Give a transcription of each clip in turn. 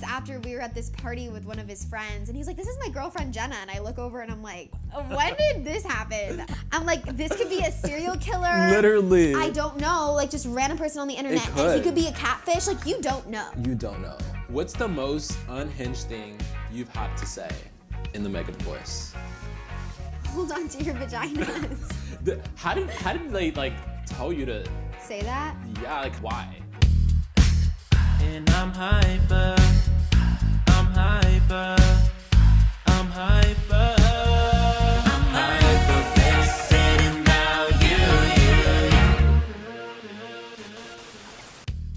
after we were at this party with one of his friends, and he's like, this is my girlfriend Jenna, and I look over and I'm like, when did this happen? I'm like, this could be a serial killer. Literally. I don't know, like just random person on the internet, and he could be a catfish, like you don't know. You don't know. What's the most unhinged thing you've had to say in the M3GAN voice? Hold on to your vaginas. How did they like tell you to say that? Yeah, like why? And I'm hyper, I'm hyper, I'm hyper, I'm hyperfixating on you.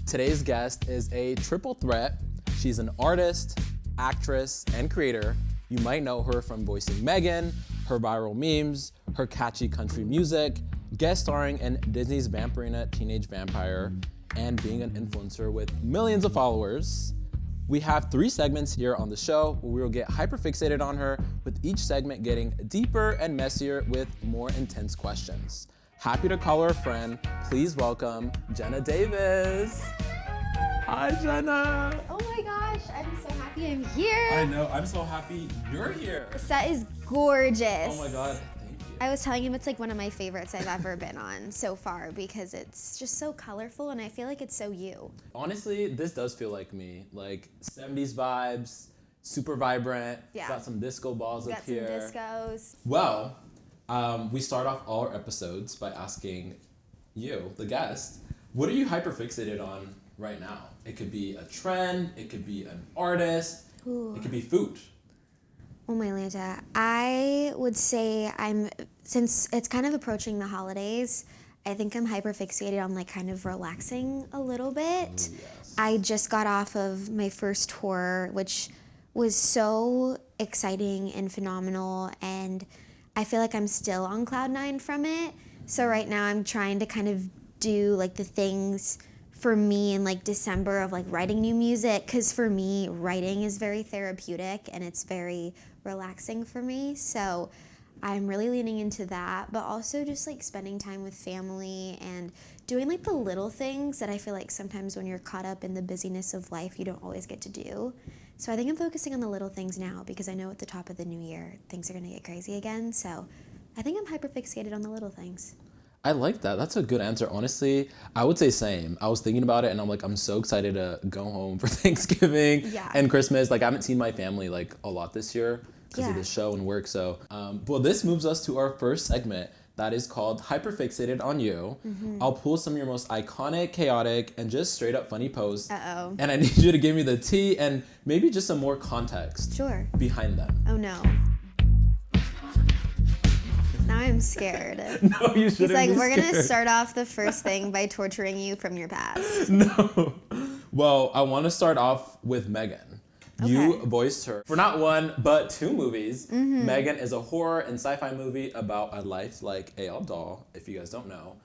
Today's guest is a triple threat. She's an artist, actress, and creator. You might know her from voicing M3GAN, her viral memes, her catchy country music, guest starring in Disney's Vampirina Teenage Vampire, and being an influencer with millions of followers. We have 3 segments here on the show where we will get hyperfixated on her, with each segment getting deeper and messier with more intense questions. Happy to call her a friend. Please welcome Jenna Davis. Hi, Jenna. Oh my gosh, I'm so happy I'm here. I know, I'm so happy you're here. The set is gorgeous. Oh my God. I was telling him it's like one of my favorites I've ever been on so far because it's just so colorful and I feel like it's so you. Honestly, this does feel like me. Like 70s vibes, super vibrant. Yeah. Got some disco balls up here. Got some discos. Well, we start off all our episodes by asking you, the guest, what are you hyperfixated on right now? It could be a trend, it could be an artist, It could be food. Oh my Lanta, I would say since it's kind of approaching the holidays, I think I'm hyperfixated on like kind of relaxing a little bit. Ooh, yes. I just got off of my first tour, which was so exciting and phenomenal, and I feel like I'm still on cloud 9 from it. So right now I'm trying to kind of do like the things for me in like December of like writing new music, because for me writing is very therapeutic and it's very relaxing for me. So I'm really leaning into that, but also just like spending time with family and doing like the little things that I feel like sometimes when you're caught up in the busyness of life you don't always get to do. So I think I'm focusing on the little things now because I know at the top of the new year things are gonna get crazy again. So I think I'm hyperfixated on the little things. I like that. That's a good answer. Honestly, I would say same. I was thinking about it and I'm like, I'm so excited to go home for Thanksgiving and Christmas. Like I haven't seen my family like a lot this year because of the show and work. So, well, this moves us to our first segment that is called Hyperfixated on You. Mm-hmm. I'll pull some of your most iconic, chaotic, and just straight up funny posts. Uh-oh. And I need you to give me the tea and maybe just some more context behind them. Oh no. Now I'm scared. No, you shouldn't. He's like, be we're scared. gonna start off the first thing by torturing you from your past. No. Well, I want to start off with M3GAN. Okay. You voiced her for not 1, but 2 movies. Mm-hmm. M3GAN is a horror and sci-fi movie about a life like a doll, if you guys don't know.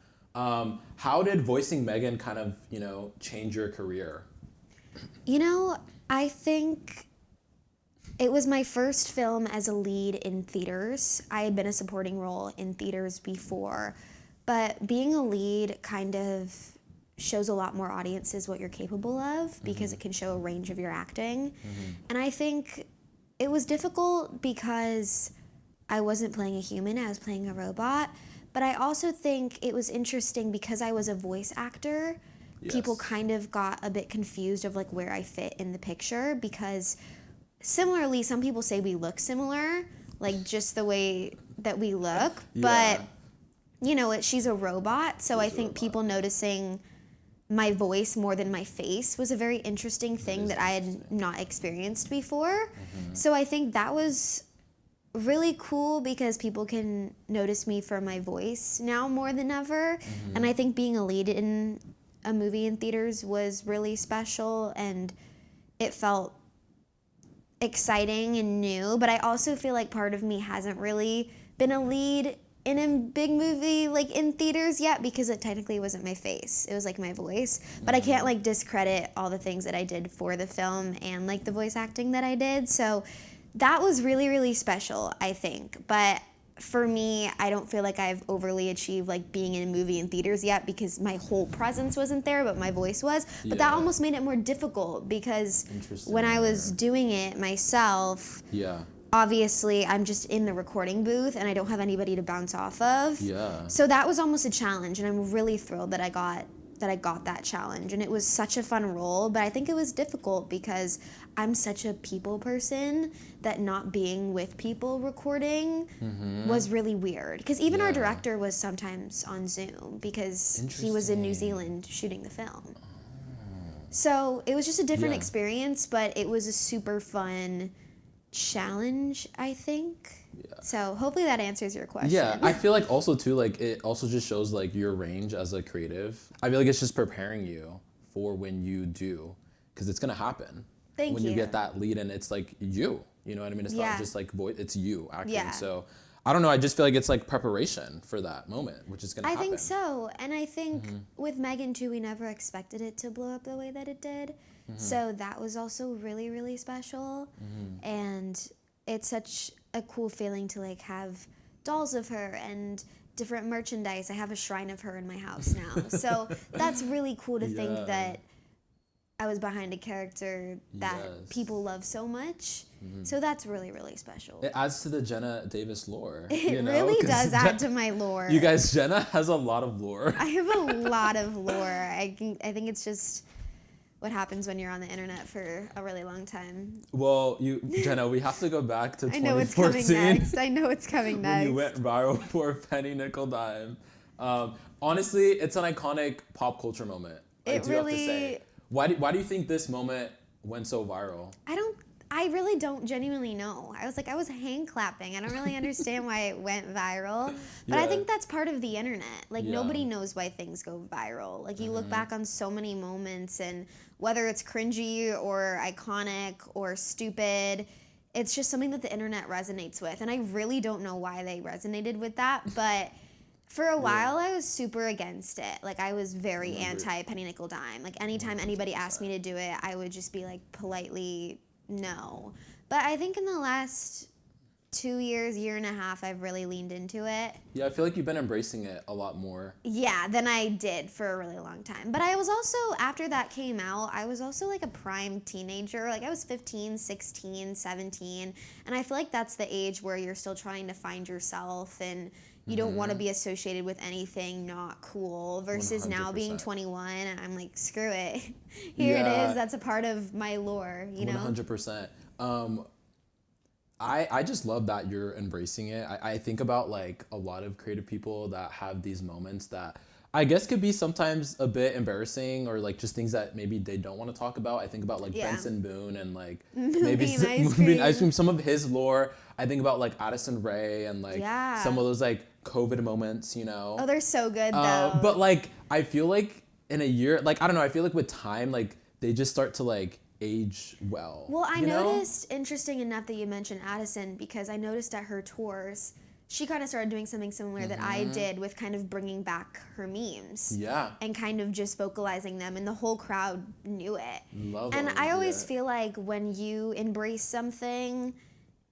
How did voicing M3GAN kind of, change your career? I think it was my first film as a lead in theaters. I had been a supporting role in theaters before, but being a lead kind of shows a lot more audiences what you're capable of because it can show a range of your acting. Mm-hmm. And I think it was difficult because I wasn't playing a human, I was playing a robot. But I also think it was interesting because I was a voice actor. Yes. People kind of got a bit confused of like where I fit in the picture because similarly, some people say we look similar, like just the way that we look, but she's a robot. So I think people noticing my voice more than my face was a very interesting thing that I had not experienced before. Mm-hmm. So I think that was really cool because people can notice me for my voice now more than ever. Mm-hmm. And I think being a lead in a movie in theaters was really special and it felt exciting and new, but I also feel like part of me hasn't really been a lead in a big movie like in theaters yet because it technically wasn't my face. It was like my voice. But I can't like discredit all the things that I did for the film and like the voice acting that I did. So that was really, really special, I think. But for me, I don't feel like I've overly achieved like being in a movie in theaters yet because my whole presence wasn't there, but my voice was. But that almost made it more difficult because when I was doing it myself, obviously I'm just in the recording booth and I don't have anybody to bounce off of. So that was almost a challenge, and I'm really thrilled that I got that challenge, and it was such a fun role. But I think it was difficult because I'm such a people person that not being with people recording was really weird, because even our director was sometimes on Zoom because he was in New Zealand shooting the film. So it was just a different experience, but it was a super fun challenge, I think. So hopefully that answers your question. Yeah, I feel like also too, like it also just shows like your range as a creative. I feel like it's just preparing you for when you do, because it's gonna happen. When you get that lead, and it's like you know what I mean? It's not just like voice, it's you acting. So I don't know, I just feel like it's like preparation for that moment, which is gonna happen. I think so, and I think with M3GAN 2.0, we never expected it to blow up the way that it did. So that was also really, really special, and it's such a cool feeling to like have dolls of her and different merchandise. I have a shrine of her in my house now. So that's really cool to think that I was behind a character that people love so much. So that's really, really special. It adds to the Jenna Davis lore. It really does add to my lore. You guys, Jenna has a lot of lore. I have a lot of lore. I think it's just what happens when you're on the internet for a really long time. Well, Jenna, we have to go back to 2014. I know it's coming next. I know it's coming next. When you went viral for Penny Nickel Dime. Honestly, it's an iconic pop culture moment. I do have to say. Why do you think this moment went so viral? I really don't genuinely know. I was hand clapping. I don't really understand why it went viral. But I think that's part of the internet. Like nobody knows why things go viral. Like you look back on so many moments, and whether it's cringy or iconic or stupid, it's just something that the internet resonates with. And I really don't know why they resonated with that, but for a while, I was super against it. Like, I was very anti Penny Nickel Dime. Like, anytime anybody asked me to do it, I would just be like, politely, no. But I think in the last 2 years, year and a half, I've really leaned into it. Yeah, I feel like you've been embracing it a lot more. Yeah, than I did for a really long time. But I was also, after that came out, I was also like a prime teenager. Like, I was 15, 16, 17. And I feel like that's the age where you're still trying to find yourself, and you don't want to be associated with anything not cool, versus 100%. Now being 21 and I'm like, screw it. Here it is. That's a part of my lore, you know? 100%. I just love that you're embracing it. I think about like a lot of creative people that have these moments that I guess could be sometimes a bit embarrassing, or like just things that maybe they don't want to talk about. I think about like Benson Boone and like maybe Moonbeam Ice Cream, some of his lore. I think about like Addison Rae and like some of those like COVID moments, you know. Oh, they're so good though. But like I feel like in a year, like I don't know, I feel like with time, like they just start to like age well. Well, I noticed, interesting enough that you mentioned Addison, because I noticed at her tours, she kind of started doing something similar that I did with kind of bringing back her memes. Yeah. And kind of just vocalizing them, and the whole crowd knew it. Love and them, I always feel like when you embrace something,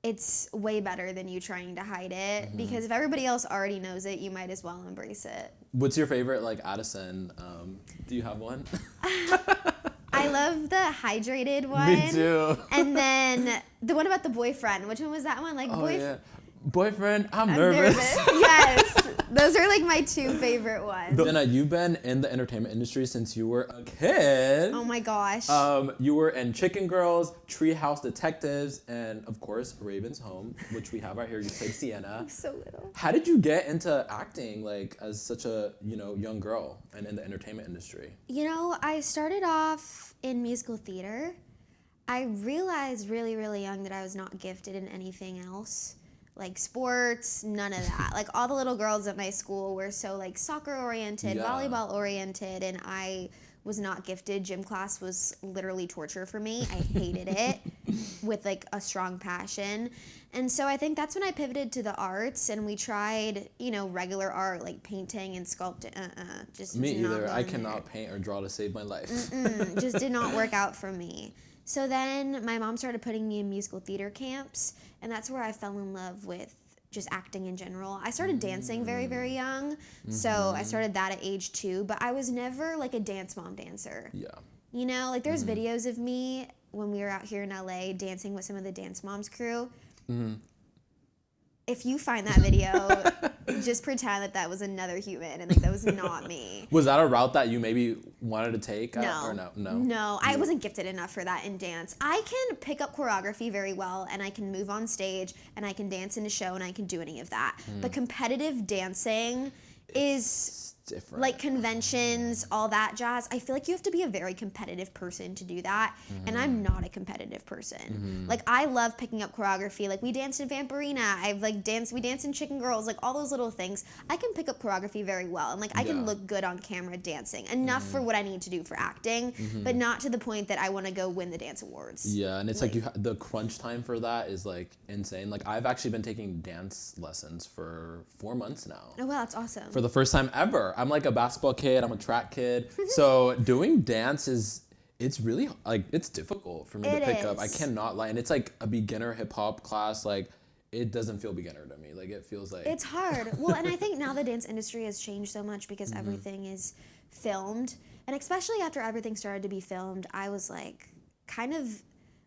it's way better than you trying to hide it, because if everybody else already knows it, you might as well embrace it. What's your favorite like Addison? Do you have one? I love the hydrated one. Me too. And then the one about the boyfriend. Which one was that one? Like Boyfriend, I'm nervous. Yes. Those are like my two favorite ones. Jenna, you've been in the entertainment industry since you were a kid. Oh my gosh. You were in Chicken Girls, Treehouse Detectives, and of course, Raven's Home, which we have right here. You played Sienna. So little. How did you get into acting like as such a, young girl and in the entertainment industry? I started off in musical theater. I realized really, really young that I was not gifted in anything else. Like sports, none of that. Like all the little girls at my school were so like soccer oriented, volleyball oriented, and I was not gifted. Gym class was literally torture for me. I hated it with like a strong passion. And so I think that's when I pivoted to the arts, and we tried, regular art like painting and sculpting. Just me either. I cannot paint or draw to save my life. Just did not work out for me. So then my mom started putting me in musical theater camps, and that's where I fell in love with just acting in general. I started dancing very, very young. So I started that at age 2, but I was never like a dance mom dancer. Yeah. You know, like there's videos of me when we were out here in LA dancing with some of the Dance Moms crew. If you find that video, just pretend that that was another human and like that was not me. Was that a route that you maybe wanted to take? No. Or no? No, I wasn't gifted enough for that in dance. I can pick up choreography very well and I can move on stage and I can dance in a show and I can do any of that. But competitive dancing is different. like conventions, all that jazz. I feel like you have to be a very competitive person to do that. And I'm not a competitive person. Like I love picking up choreography. Like we danced in Vampirina. We danced in Chicken Girls, like all those little things. I can pick up choreography very well. And like I can look good on camera dancing. Enough for what I need to do for acting, but not to the point that I want to go win the dance awards. Yeah, and it's like the crunch time for that is like insane. Like I've actually been taking dance lessons for 4 months now. Oh wow, that's awesome. For the first time ever. I'm like a basketball kid, I'm a track kid. So doing dance it's really like it's difficult for me to pick up. I cannot lie. And it's like a beginner hip hop class, like it doesn't feel beginner to me. Like it feels like it's hard. Well, and I think now the dance industry has changed so much because everything is filmed. And especially after everything started to be filmed, I was like kind of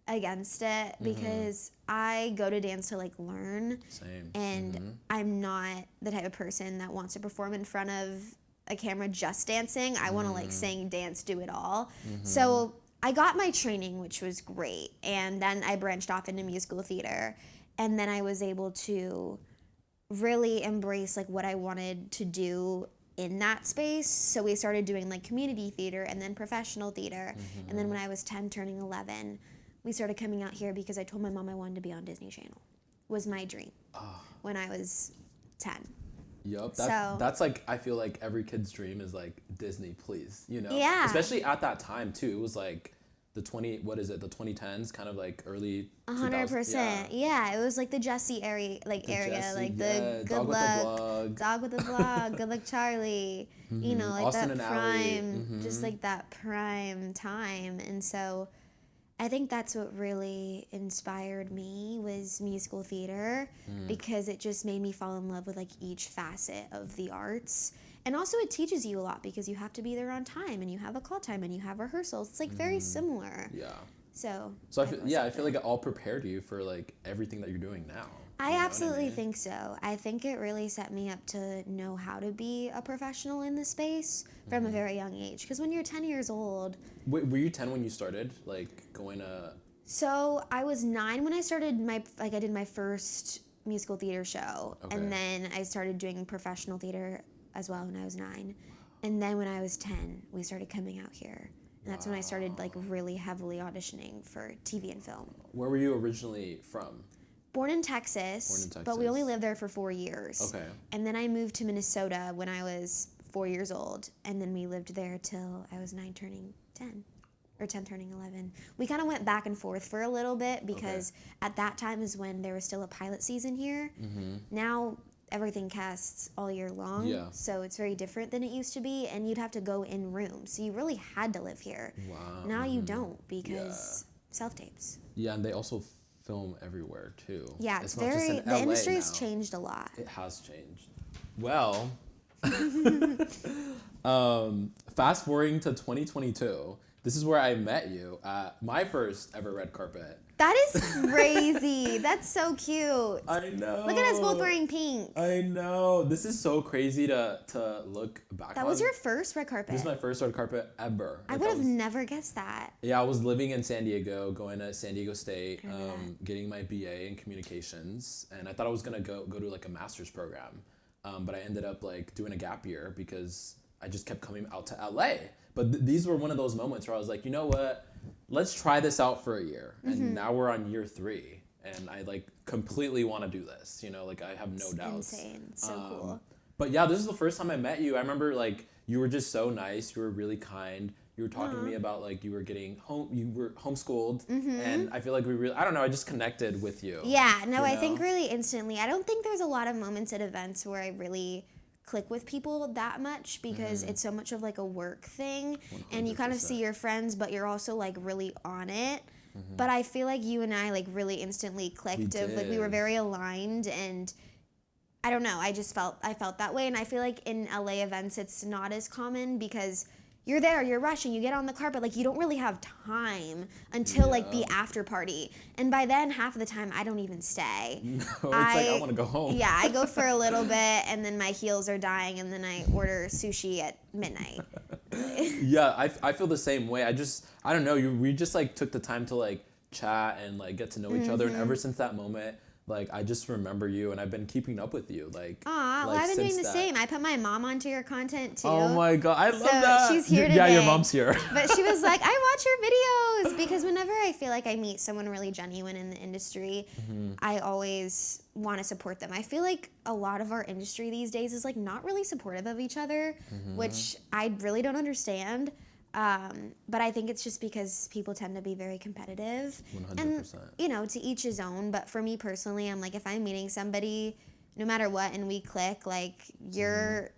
against it because I go to dance to like learn. Same. And I'm not the type of person that wants to perform in front of a camera just dancing. I want to like sing, dance, do it all. So I got my training, which was great. And then I branched off into musical theater. And then I was able to really embrace like what I wanted to do in that space. So we started doing like community theater and then professional theater. And then when I was 10 turning 11, we started coming out here because I told my mom I wanted to be on Disney Channel. Was my dream when I was 10. Yup, So- that's like, I feel like every kid's dream is like Disney, please, you know? Yeah. Especially at that time too. It was like the 2010s, kind of like early 2000s. 100%. Yeah, it was like the Jessie area, like Jessie, like the yeah, Good Dog with a Luck, Blog. Dog with a Blog, Good Luck Charlie. You know, like Austin that and Ally. prime, just like that prime time. And so I think that's what really inspired me was musical theater because it just made me fall in love with like each facet of the arts. And also it teaches you a lot because you have to be there on time and you have a call time and you have rehearsals. It's like very similar. Yeah. So I feel like it all prepared you for like everything that you're doing now. I absolutely think so. I think it really set me up to know how to be a professional in this space from a very young age. Because when you're 10 years old... Were you 10 when you started, like, going to... So I was 9 when I started I did my first musical theater show. Okay. And then I started doing professional theater as well when I was 9. And then when I was 10, we started coming out here. And that's when I started, like, really heavily auditioning for TV and film. Where were you originally from? Born in Texas, but we only lived there for 4 years. Okay. And then I moved to Minnesota when I was 4 years old, and then we lived there till I was 9 turning 10, or 10 turning 11. We kind of went back and forth for a little bit because at that time is when there was still a pilot season here. Now everything casts all year long, so it's very different than it used to be, and you'd have to go in rooms, so you really had to live here. Wow. Now you don't because self-tapes. Yeah, and they also film everywhere too. Yeah, it's very, not just in the LA industry has now. changed a lot. It has changed. Well, fast forwarding to 2022, this is where I met you at my first ever red carpet. That is crazy. That's so cute. I know. Look at us both wearing pink. I know. This is so crazy to look back on. That was your first red carpet. This is my first red carpet ever. I would have never guessed that. Yeah, I was living in San Diego, going to San Diego State, getting my BA in communications, and I thought I was gonna go to like a master's program, but I ended up like doing a gap year because I just kept coming out to LA. But these were one of those moments where I was like, you know what? Let's try this out for a year. And now we're on year 3, and I like completely want to do this. You know, like I have no doubts. Insane. So cool. But yeah, this is the first time I met you. I remember like you were just so nice. You were really kind. You were talking to me about like you were homeschooled, and I feel like I don't know, I just connected with you. Yeah, no, I think really instantly. I don't think there's a lot of moments at events where I really click with people that much because it's so much of like a work thing 100%. And you kind of see your friends, but you're also like really on it. But I feel like you and I like really instantly clicked. Like we were very aligned, and I don't know. I felt that way, and I feel like in LA events it's not as common because you're there, you're rushing, you get on the carpet, like you don't really have time until like the after party, and by then half of the time I don't even stay. No, it's like I want to go home. Yeah, I go for a little bit, and then my heels are dying, and then I order sushi at midnight. Yeah, I feel the same way. I don't know. We just like took the time to like chat and like get to know each other, and ever since that moment, like I just remember you, and I've been keeping up with you. Like, Aw, well, I've been doing the same. I put my mom onto your content too. Oh my god, I love that. She's here today. Yeah, your mom's here. But she was like, I watch your videos because whenever I feel like I meet someone really genuine in the industry, I always want to support them. I feel like a lot of our industry these days is like not really supportive of each other, which I really don't understand. But I think it's just because people tend to be very competitive. 100%. And, you know, to each his own. But for me personally, I'm like, if I'm meeting somebody, no matter what, and we click, like, you're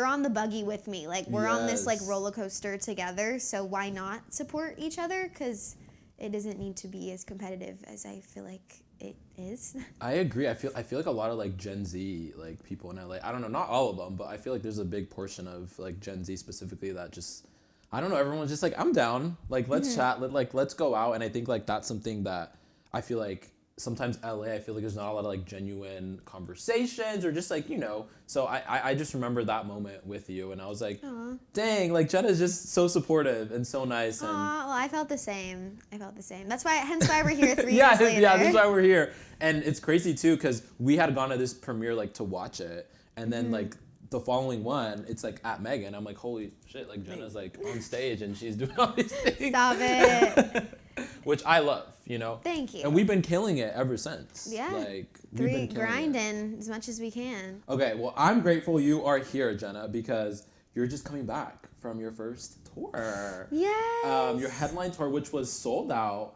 on the buggy with me. Like, we're on this, like, roller coaster together. So why not support each other? Because it doesn't need to be as competitive as I feel like it is. I agree. I feel like a lot of like Gen Z like people in LA. I don't know, not all of them, but I feel like there's a big portion of like Gen Z specifically that just, I don't know, everyone's just like, I'm down. Like, let's chat. Let's go out. And I think like that's something that I feel like sometimes LA, I feel like there's not a lot of like genuine conversations or just like, you know. So I just remember that moment with you, and I was like, dang, like Jenna's just so supportive and so nice. And Well, I felt the same. Hence why we're here 3 yeah, years later. yeah, that's why we're here. And it's crazy too, because we had gone to this premiere like to watch it, and then like the following one, it's like at M3GAN. I'm like, holy shit, like Jenna's like on stage and she's doing all these things. Stop it. Which I love, you know. Thank you. And we've been killing it ever since. Yeah. Like we've been killing grinding as much as we can. Okay, well, I'm grateful you are here, Jenna, because you're just coming back from your first tour. Yes. Your headline tour, which was sold out.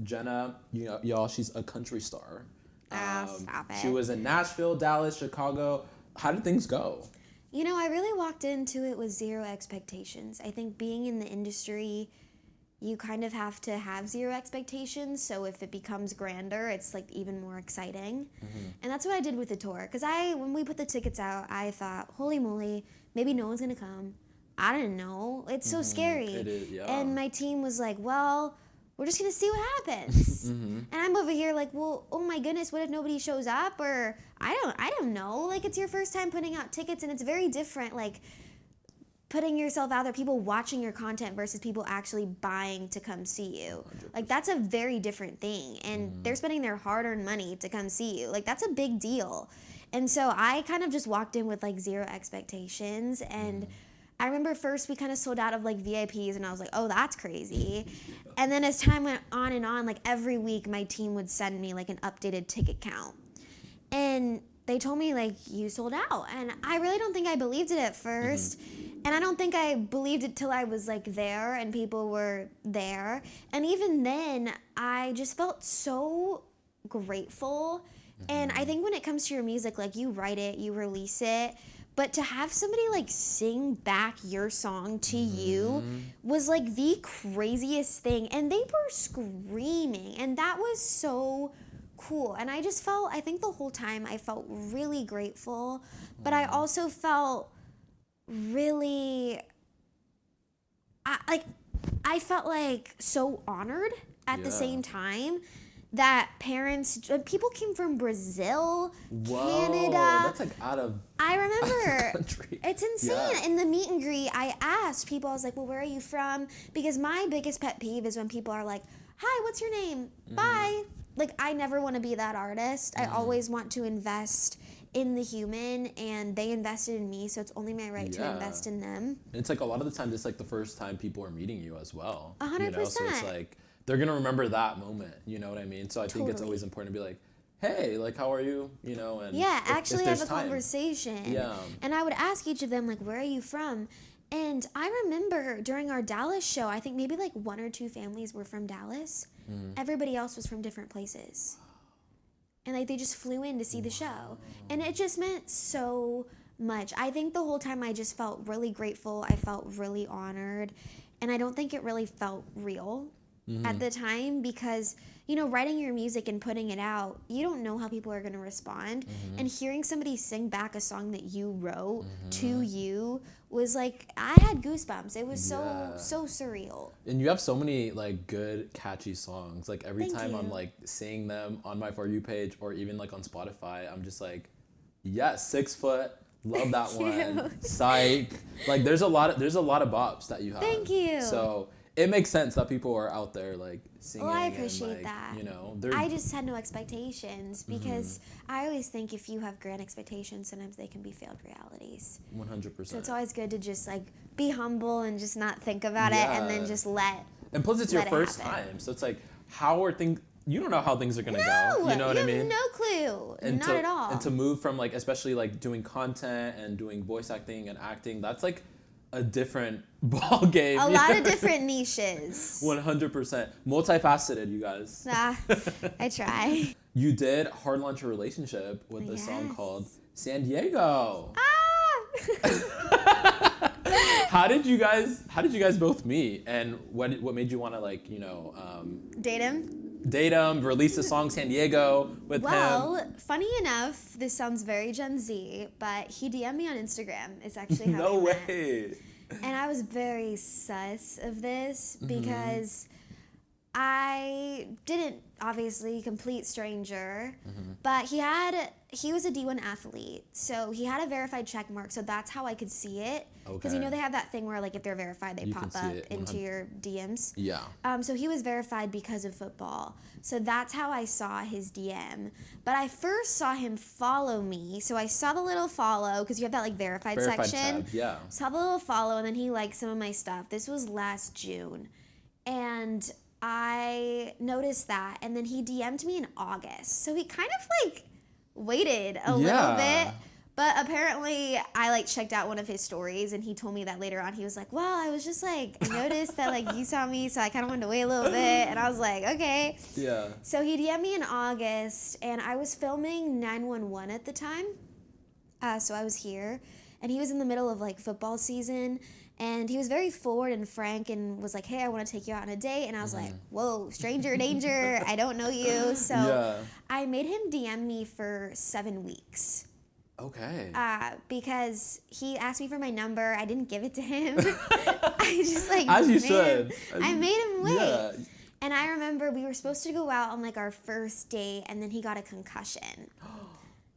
Jenna, you know, y'all, she's a country star. Stop it. She was in Nashville, Dallas, Chicago. How did things go? You know, I really walked into it with zero expectations. I think being in the industry, you kind of have to have zero expectations. So if it becomes grander, it's like even more exciting. And that's what I did with the tour. Because when we put the tickets out, I thought, holy moly, maybe no one's going to come. I didn't know. It's so scary. It is, yeah. And my team was like, well, we're just going to see what happens. And I'm over here like, well, oh my goodness, what if nobody shows up? Or I don't know. Like, it's your first time putting out tickets, and it's very different, like, putting yourself out there, people watching your content versus people actually buying to come see you. 100%. Like, that's a very different thing. And they're spending their hard-earned money to come see you. Like, that's a big deal. And so I kind of just walked in with, like, zero expectations. And I remember first we kind of sold out of like VIPs, and I was like, oh, that's crazy. And then as time went on and on, like every week my team would send me like an updated ticket count. And they told me like, you sold out. And I really don't think I believed it at first. And I don't think I believed it till I was like there and people were there. And even then I just felt so grateful. And I think when it comes to your music, like you write it, you release it, but to have somebody like sing back your song to you was like the craziest thing. And they were screaming, and that was so cool. And I just felt, I think the whole time I felt really grateful, but I also felt really, I felt like so honored at the same time. That people came from Brazil, Canada. That's like out of I remember. country. It's insane. Yeah. In the meet and greet, I asked people, I was like, well, where are you from? Because my biggest pet peeve is when people are like, hi, what's your name? Bye. Like, I never want to be that artist. I always want to invest in the human, and they invested in me, so it's only my right to invest in them. And it's like a lot of the times it's like the first time people are meeting you as well. 100%. You know? So it's like they're gonna remember that moment. You know what I mean? So I think it's always important to be like, hey, like, how are you? You know, and actually have a time. conversation. Yeah. And I would ask each of them, like, where are you from? And I remember during our Dallas show, I think maybe like 1 or 2 families were from Dallas. Everybody else was from different places. And like they just flew in to see the show. And it just meant so much. I think the whole time I just felt really grateful. I felt really honored. And I don't think it really felt real. at the time because, you know, writing your music and putting it out, you don't know how people are going to respond. And hearing somebody sing back a song that you wrote to you was like, I had goosebumps. It was so surreal. And you have so many like good catchy songs. Like every Thank time I'm you. like seeing them on my For You page or even like on Spotify, I'm just like, yes, 6 foot. Love that one. Psych. Like there's a lot of bops that you have. Thank you. So it makes sense that people are out there like singing. Well, I appreciate and, like, that. You know, I just had no expectations because I always think if you have grand expectations, sometimes they can be failed realities. 100%. So it's always good to just like be humble and just not think about it and then just let. And plus, it's your let it first happen. time, so it's like, how are things? You don't know how things are gonna go. You know what I mean? No clue. And Not at all. And to move from like, especially like doing content and doing voice acting and acting, that's like a different ball game. A lot of different niches. 100%. Multifaceted, you guys. I try. You did hard launch a relationship with a song Yes. called San Diego. Ah! How did you guys both meet? And what made you want to like, Date him? date him, release the song San Diego with him? Well, funny enough, this sounds very Gen Z, but he DM'd me on Instagram. It's actually how No we met. way. And I was very sus of this Mm-hmm. because I didn't, obviously, complete stranger, Mm-hmm. but he was a D1 athlete, so he had a verified check mark, so that's how I could see it. Because you know Okay. they have that thing where like if they're verified, they You pop can see up it, into 100. your DMs. Yeah. So he was verified because of football. So that's how I saw his DM. But I first saw him follow me. So I saw the little follow because you have that like verified section. tab, yeah. Saw the little follow and then he liked some of my stuff. This was last June. And I noticed that. And then he DM'd me in August. So he kind of like waited a little bit. But apparently, I like checked out one of his stories, and he told me that later on. He was like, "Well, I was just like, I noticed that like you saw me, so I kind of wanted to wait a little bit." And I was like, "Okay." Yeah. So he DM'd me in August, and I was filming 911 at the time. So I was here, and he was in the middle of like football season, and he was very forward and frank, and was like, "Hey, I want to take you out on a date." And I was like, "Whoa, stranger danger! I don't know you." So Yeah. I made him DM me for 7 weeks. Okay. Because he asked me for my number. I didn't give it to him. I just like As you made should. I made him wait. Yeah. And I remember we were supposed to go out on like our first date, and then he got a concussion.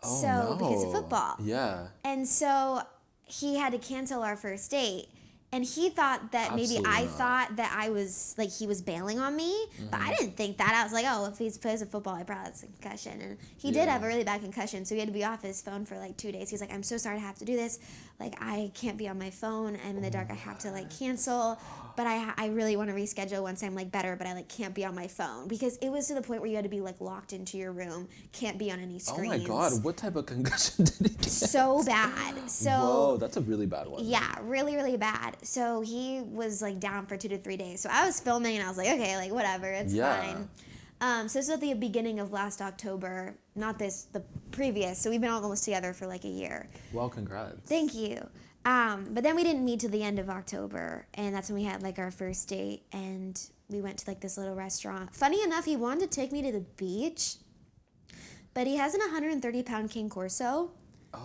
Oh, So because of no. football. Yeah. And so he had to cancel our first date. And he thought that maybe Absolutely I not. thought that I was like he was bailing on me, but I didn't think that. I was like, oh, if he plays a football, I probably has a concussion. And he did Yeah. have a really bad concussion, so he had to be off his phone for like 2 days. He's like, I'm so sorry to have to do this. Like I can't be on my phone. I'm in the dark. I have to like cancel. But I really want to reschedule once I'm like better. But I like can't be on my phone because it was to the point where you had to be like locked into your room, can't be on any Oh screens. my God, what type of concussion did he get? So bad. So. Whoa, that's a really bad one. Yeah, really, really bad. So he was like down for 2 to 3 days. So I was filming and I was like, okay, like whatever, it's Yeah. fine. So this was at the beginning of last October, not this, the previous. So we've been almost together for like a year. Well, congrats. Thank you. But then we didn't meet till the end of October, and that's when we had like our first date, and we went to like this little restaurant. Funny enough, he wanted to take me to the beach, but he has an 130-pound King Corso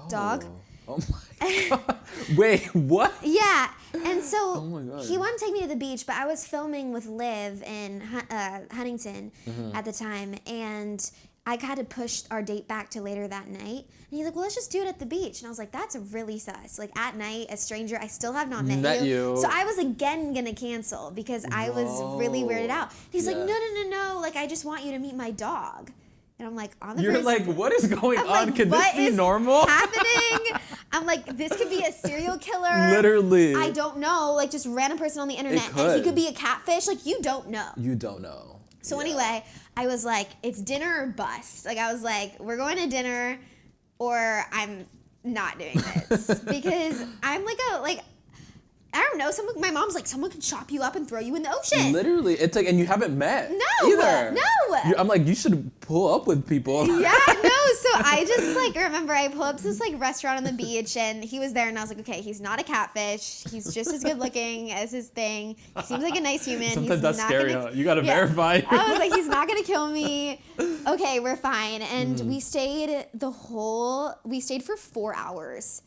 dog. Oh my God. Wait, what? Yeah, and so Oh my God. he wanted to take me to the beach, but I was filming with Liv in Huntington Mm-hmm. at the time, and I had to push our date back to later that night. And he's like, well, let's just do it at the beach. And I was like, that's really sus. Like, at night, a stranger, I still have not met you. So I was again going to cancel because I was really weirded out. He's like, Yeah. no. Like, I just want you to meet my dog. And I'm like, on the You're first like, what is going I'm on? like, Could this what be is normal? happening? I'm like, this could be a serial killer. Literally. I don't know. Like, just random person on the internet. And he could. could be a catfish. Like, you don't know. You don't know. So Yeah. anyway, I was like, it's dinner or bust. Like, I was like, we're going to dinner or I'm not doing this. Because I'm like I don't know, my mom's like, someone could chop you up and throw you in the ocean. Literally, it's like, and you haven't met No, either. no. I'm like, you should pull up with people. Yeah, no, so I just like remember I pulled up to this like restaurant on the beach and he was there and I was like, okay, he's not a catfish. He's just as good looking as his thing. He seems like a nice human. Sometimes he's that's not scary, gonna, huh? You gotta verify. I was like, he's not gonna kill me. Okay, we're fine. And we stayed for 4 hours.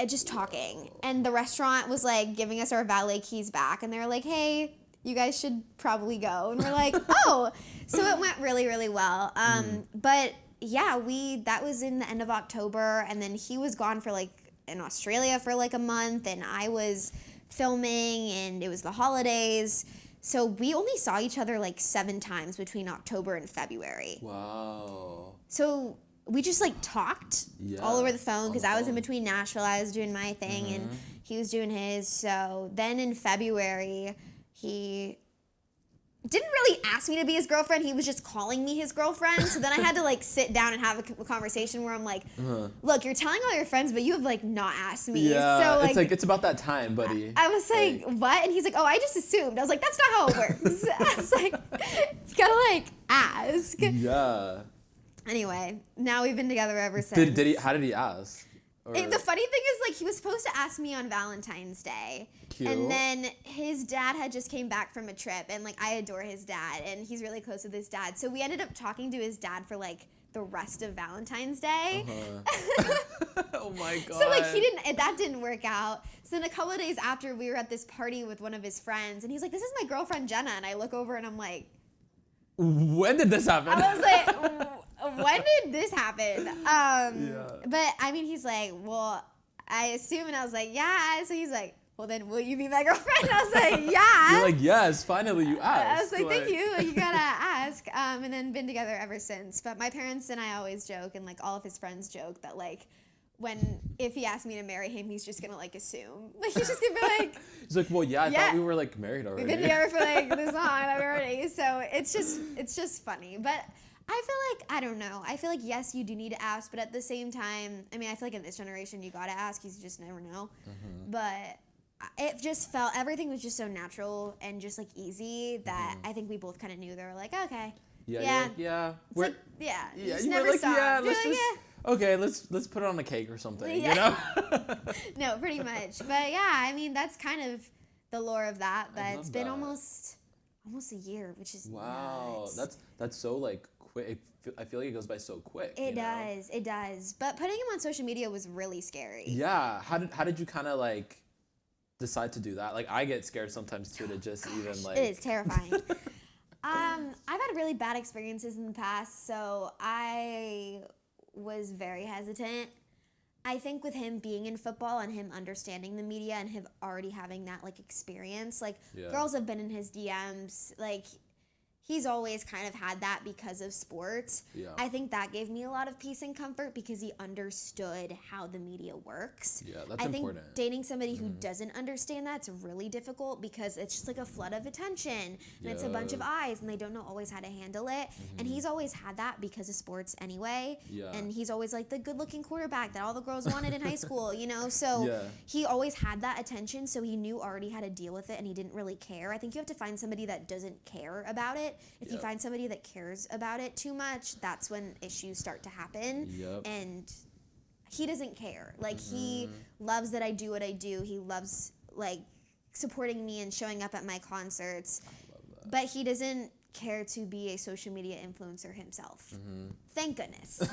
Just talking, and the restaurant was like giving us our valet keys back, and they were like, hey, you guys should probably go, and we're like, oh. So it went really, really well. But yeah, that was in the end of October, and then he was gone for like in Australia for like a month, and I was filming, and it was the holidays, so we only saw each other like 7 times between October and February. Wow. So we just like talked all over the phone because I was in between Nashville. I was doing my thing and he was doing his. So then in February, he didn't really ask me to be his girlfriend. He was just calling me his girlfriend. So then I had to like sit down and have a conversation where I'm like, look, you're telling all your friends, but you have like not asked me. Yeah, so, it's about that time, buddy. I was like, what? And he's like, oh, I just assumed. I was like, that's not how it works. I was like, you gotta like ask. Yeah. Anyway, now we've been together ever since. Did he? How did he ask? The funny thing is, like, he was supposed to ask me on Valentine's Day. Cute. And then his dad had just came back from a trip, and, like, I adore his dad, and he's really close with his dad. So we ended up talking to his dad for, like, the rest of Valentine's Day. Oh, my God. So, like, that didn't work out. So then a couple of days after, we were at this party with one of his friends, and he's like, this is my girlfriend, Jenna. And I look over, and I'm like, when did this happen? I was like, when did this happen? But I mean, he's like, well, I assume, and I was like, yeah. So he's like, well, then will you be my girlfriend? I was like, yeah. You're like, yes, finally you asked. I was like, thank you. You gotta ask. And then been together ever since. But my parents and I always joke, and like all of his friends joke that like, if he asked me to marry him, he's just gonna like assume. Like he's just gonna be like. He's like, well, yeah, I thought we were like married already. We've been together for like this long already, so it's just funny. But I feel like I don't know. I feel like yes, you do need to ask, but at the same time, I mean, I feel like in this generation, you gotta ask. You just never know. But it just everything was just so natural and just like easy that I think we both kind of knew. They were like, okay, yeah. It's like, yeah. You just you never were like, stopped. yeah, You're let's like, just. Okay, let's put it on a cake or something, Yeah. you know? No, pretty much. But yeah, I mean, that's kind of the lore of that. But it's been almost a year, which is nuts. That's so like quick. I feel like it goes by so quick. It does. But putting him on social media was really scary. Yeah. How did you kind of like decide to do that? Like I get scared sometimes too to just even like. It is terrifying. I've had really bad experiences in the past, so I was very hesitant. I think with him being in football and him understanding the media and him already having that like experience, like girls have been in his DMs, like he's always kind of had that because of sports. Yeah. I think that gave me a lot of peace and comfort because he understood how the media works. Yeah, that's important. I think dating somebody who doesn't understand that's really difficult because it's just like a flood of attention and it's a bunch of eyes and they don't know always how to handle it. And he's always had that because of sports anyway. Yeah. And he's always like the good-looking quarterback that all the girls wanted in high school, you know? So he always had that attention, so he knew already how to deal with it and he didn't really care. I think you have to find somebody that doesn't care about it. If you find somebody that cares about it too much, that's when issues start to happen. And he doesn't care. Like he loves that I do what I do. He loves like supporting me and showing up at my concerts. But he doesn't care to be a social media influencer himself. Thank goodness.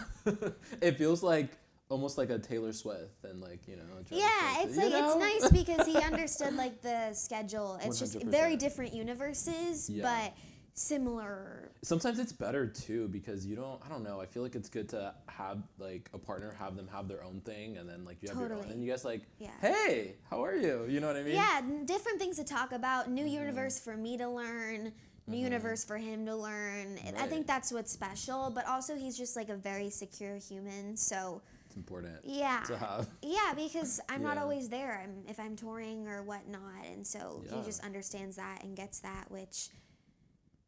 It feels like almost like a Taylor Swift and like, you know. It's like it's nice because he understood like the schedule. It's 100%. Just very different universes, but similar. Sometimes it's better too because I don't know, I feel like it's good to have like a partner, have them have their own thing and then like you have your own and you guys like, hey, how are you? You know what I mean? Yeah, different things to talk about, new universe for me to learn, new universe for him to learn. Right. I think that's what's special, but also he's just like a very secure human, so it's important to have. Yeah, because I'm not always there if I'm touring or whatnot, and so he just understands that and gets that, which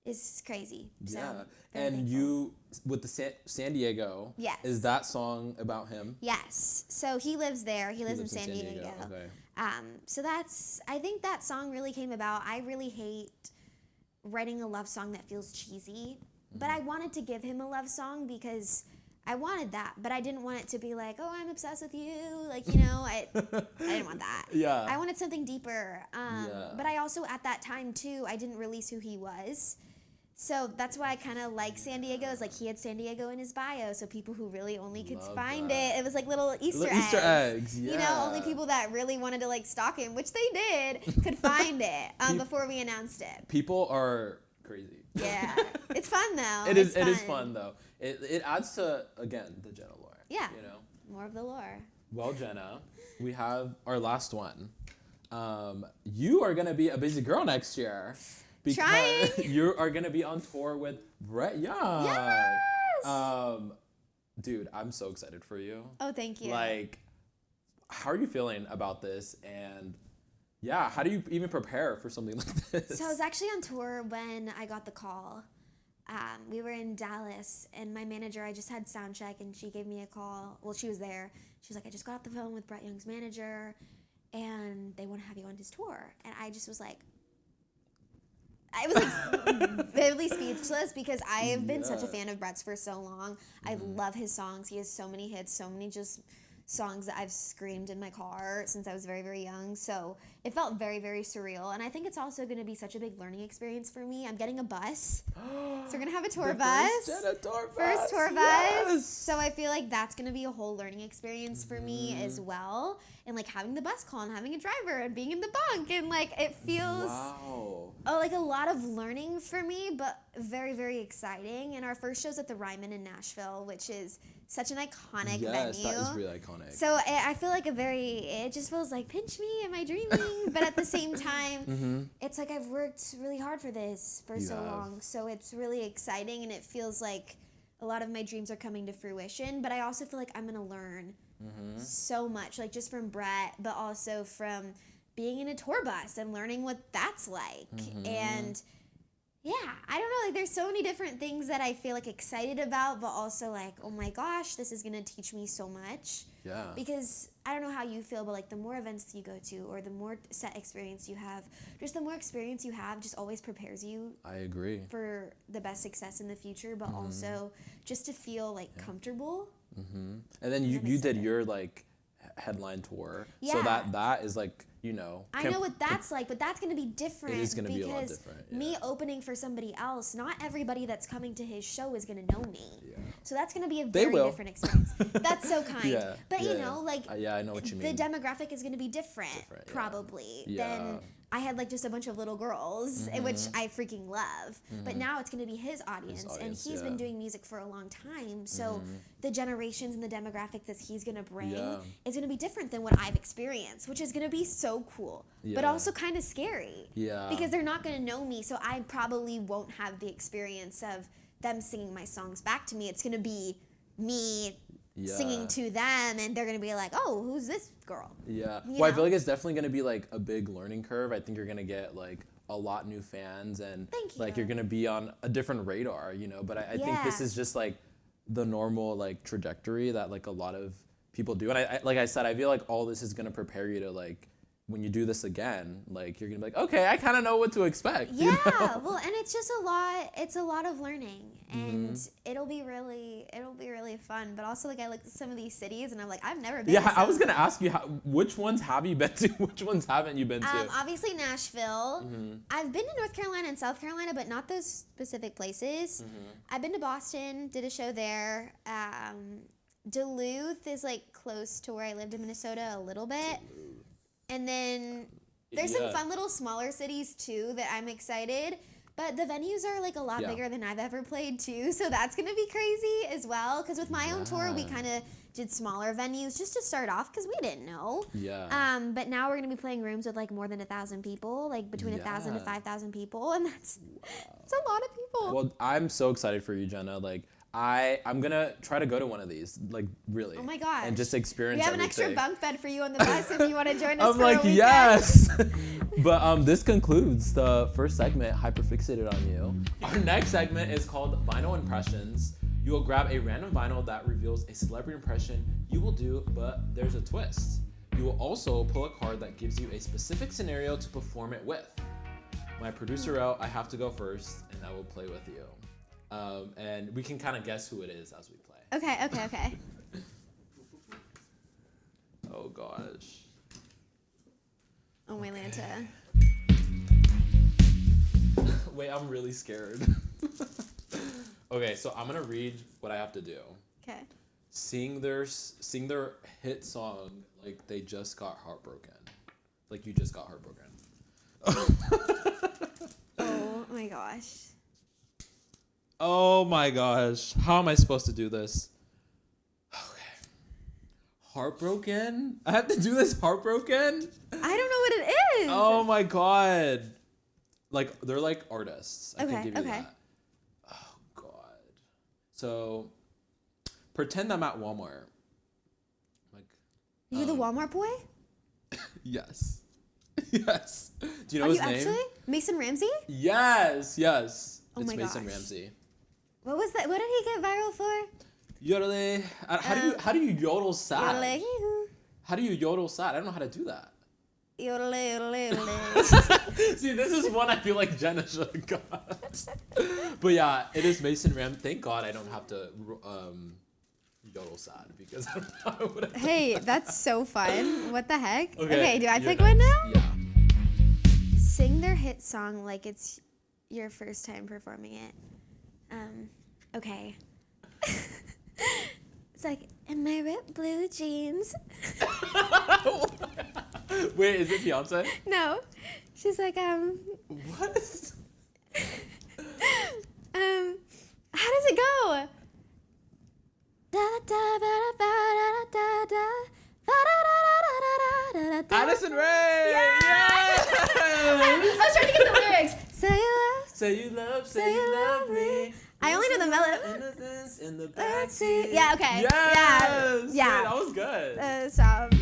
is crazy. So, and thankful. You, with the San Diego, is that song about him? Yes. So he lives there. He lives in San Diego. Okay. So I think that song really came about. I really hate writing a love song that feels cheesy. But I wanted to give him a love song because I wanted that, but I didn't want it to be like, oh, I'm obsessed with you. Like, you know, I didn't want that. Yeah. I wanted something deeper. But I also, at that time too, I didn't release who he was. So that's why I kind of like San Diego. Is like he had San Diego in his bio, so people who really only could find it. It was like little Easter eggs. Yeah. You know, only people that really wanted to like stalk him, which they did, could find it before we announced it. People are crazy. Yeah, it's fun though. It is fun though. It adds to, again, the Jenna lore. Yeah. You know. More of the lore. Well, Jenna, we have our last one. You are gonna be a busy girl next year. Trying. You are gonna be on tour with Brett Young. Yes. Dude, I'm so excited for you. Oh, thank you. Like, how are you feeling about this? And yeah, how do you even prepare for something like this? So I was actually on tour when I got the call. We were in Dallas, and my manager, I just had sound check, and she gave me a call. Well, she was there. She was like, I just got off the phone with Brett Young's manager, and they want to have you on his tour. And I just was like, I was like vividly speechless because I have been such a fan of Brett's for so long. I love his songs. He has so many hits, so many just songs that I've screamed in my car since I was very, very young. So it felt very, very surreal. And I think it's also going to be such a big learning experience for me. I'm getting a bus. So we're going to have a tour bus. First tour bus. So I feel like that's going to be a whole learning experience for me as well. And like having the bus call and having a driver and being in the bunk. And like it feels like a lot of learning for me, but very, very exciting. And our first show's at the Ryman in Nashville, which is such an iconic venue. Yes, that is really iconic. So I feel like it just feels like, pinch me, am I dreaming? But at the same time, it's like I've worked really hard for this for so long. So it's really exciting, and it feels like a lot of my dreams are coming to fruition. But I also feel like I'm going to learn so much, like just from Brett, but also from being in a tour bus and learning what that's like. And yeah, I don't know, like there's so many different things that I feel like excited about, but also like, oh my gosh, this is gonna teach me so much. Yeah. Because I don't know how you feel, but like the more events you go to or the more set experience you have, just the more experience you have just always prepares you. I agree. For the best success in the future, but also just to feel like comfortable. And then you did your like headline tour. Yeah. So that is like, you know. I know what that's like, but that's going to be different. It is going to be a lot different. Yeah. Me opening for somebody else, not everybody that's coming to his show is going to know me. Yeah. So that's going to be a very different experience. That's so kind. But you know, like I know what you mean. The demographic is going to be different probably than I had like just a bunch of little girls, which I freaking love. But now it's going to be his audience, and he's been doing music for a long time. So the generations and the demographic that he's going to bring is going to be different than what I've experienced, which is going to be so cool, but also kind of scary. Because they're not going to know me, so I probably won't have the experience of them singing my songs back to me. It's going to be me singing to them, and they're gonna be like, oh, who's this girl? I feel like it's definitely gonna be like a big learning curve. I think you're gonna get like a lot new fans, and like you're gonna be on a different radar, you know. But I think this is just like the normal like trajectory that like a lot of people do. And I like I said, I feel like all this is gonna prepare you to like, when you do this again, like you're gonna be like, okay, I kind of know what to expect. Yeah, you know? well, and it's just a lot. It's a lot of learning, and it'll be really fun. But also, like I look at some of these cities, and I'm like, I've never been. Yeah, I was gonna ask you, which ones have you been to? Which ones haven't you been to? Obviously Nashville. I've been to North Carolina and South Carolina, but not those specific places. I've been to Boston, did a show there. Duluth is like close to where I lived in Minnesota a little bit. And then there's some fun little smaller cities too that I'm excited. But the venues are like a lot bigger than I've ever played too. So that's going to be crazy as well. Because with my own tour, we kind of did smaller venues just to start off because we didn't know. But now we're going to be playing rooms with like more than 1,000 people, like between 1,000 to 5,000 people. And that's a lot of people. Well, I'm so excited for you, Jenna. Like, I'm gonna try to go to one of these, like really. Oh my gosh. And just experience everything. We have an extra bunk bed for you on the bus if you want to join us I'm for like, a weekend. yes. But this concludes the first segment, Hyperfixated on You. Our next segment is called Vinyl Impressions. You will grab a random vinyl that reveals a celebrity impression you will do, but there's a twist. You will also pull a card that gives you a specific scenario to perform it with. My producer out, I have to go first, and I will play with you. And we can kind of guess who it is as we play. Okay. Oh gosh. Oh my Lanta. Wait, I'm really scared. Okay, so I'm gonna read what I have to do. Okay. Sing their hit song like they just got heartbroken. Like you just got heartbroken. Oh my gosh. Oh my gosh. How am I supposed to do this? Okay. Heartbroken? I have to do this heartbroken? I don't know what it is. Oh my god. Like they're like artists. I can give you Okay. that. Oh god. So pretend I'm at Walmart. Like You're the Walmart boy? yes. Yes. Do you know Are his you name? actually? Mason Ramsey? Yes. Oh It's my Mason gosh. Ramsey. What was that? What did he get viral for? Yodel. How do you yodel sad? Yodel, How do you yodel sad? I don't know how to do that. yodel, yodel, yodel. See, this is one I feel like Jenna should have got. But yeah, it is Mason Ram. Thank God I don't have to yodel sad because I don't know how I would have. Hey, that's so fun. What the heck? Okay, Okay, do I you're pick one next. now? Yeah. Sing their hit song like it's your first time performing it. Okay. It's like, in my ripped blue jeans. Wait, is it Beyonce? No. She's like, What? how does it go? Da da da da da da da da. Addison Rae! Yeah! I was trying to get the lyrics. Say you love. Say you love me. I only know the melody. Innocence in the backseat. Yeah, okay. Yes! Yeah. Wait, that was good. Stop.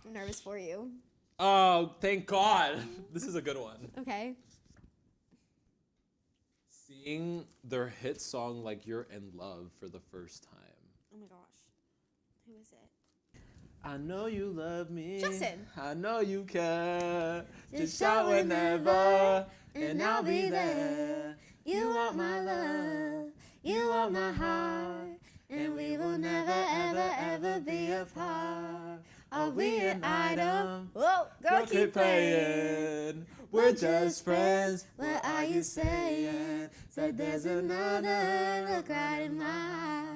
I'm nervous for you. Oh, thank God. This is a good one. Okay. Sing their hit song like you're in love for the first time. Oh my gosh. Who is it? I know you love me. Justin. I know you care. Just shout whenever, and I'll be there. You want my love, you want my heart, and we will never, ever, ever be apart. Are we an item? Whoa, go keep playing. We're just friends. What are you saying? Said there's another look right in my eyes.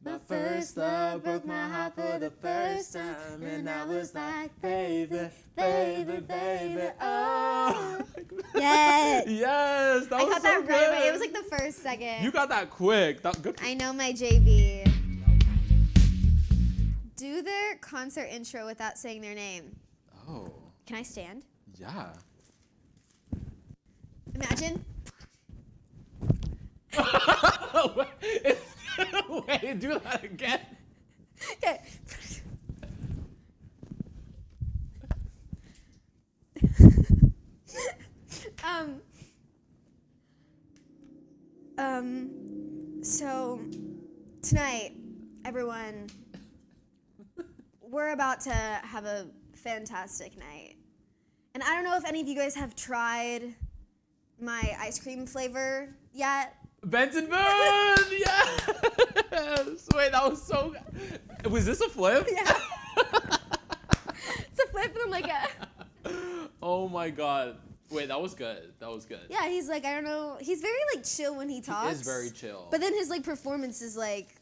My first love broke my heart for the first time, and I was like, baby, baby, baby, oh. Yes. Yes, that I was got so that right, good. but it was like the first second. You got that quick. That good. I know my JB. Do their concert intro without saying their name. Oh, Can I stand? yeah. Imagine. Wait, do that again. Okay. So tonight, everyone, we're about to have a fantastic night. And I don't know if any of you guys have tried my ice cream flavor yet. Benson Boone! Yes! Wait, that was so good. Was this a flip? Yeah. It's a flip and I'm like, Oh my God. Wait, that was good. That was good. yeah, he's like, I don't know. He's very like chill when he talks. He is very chill. But then his like performance is like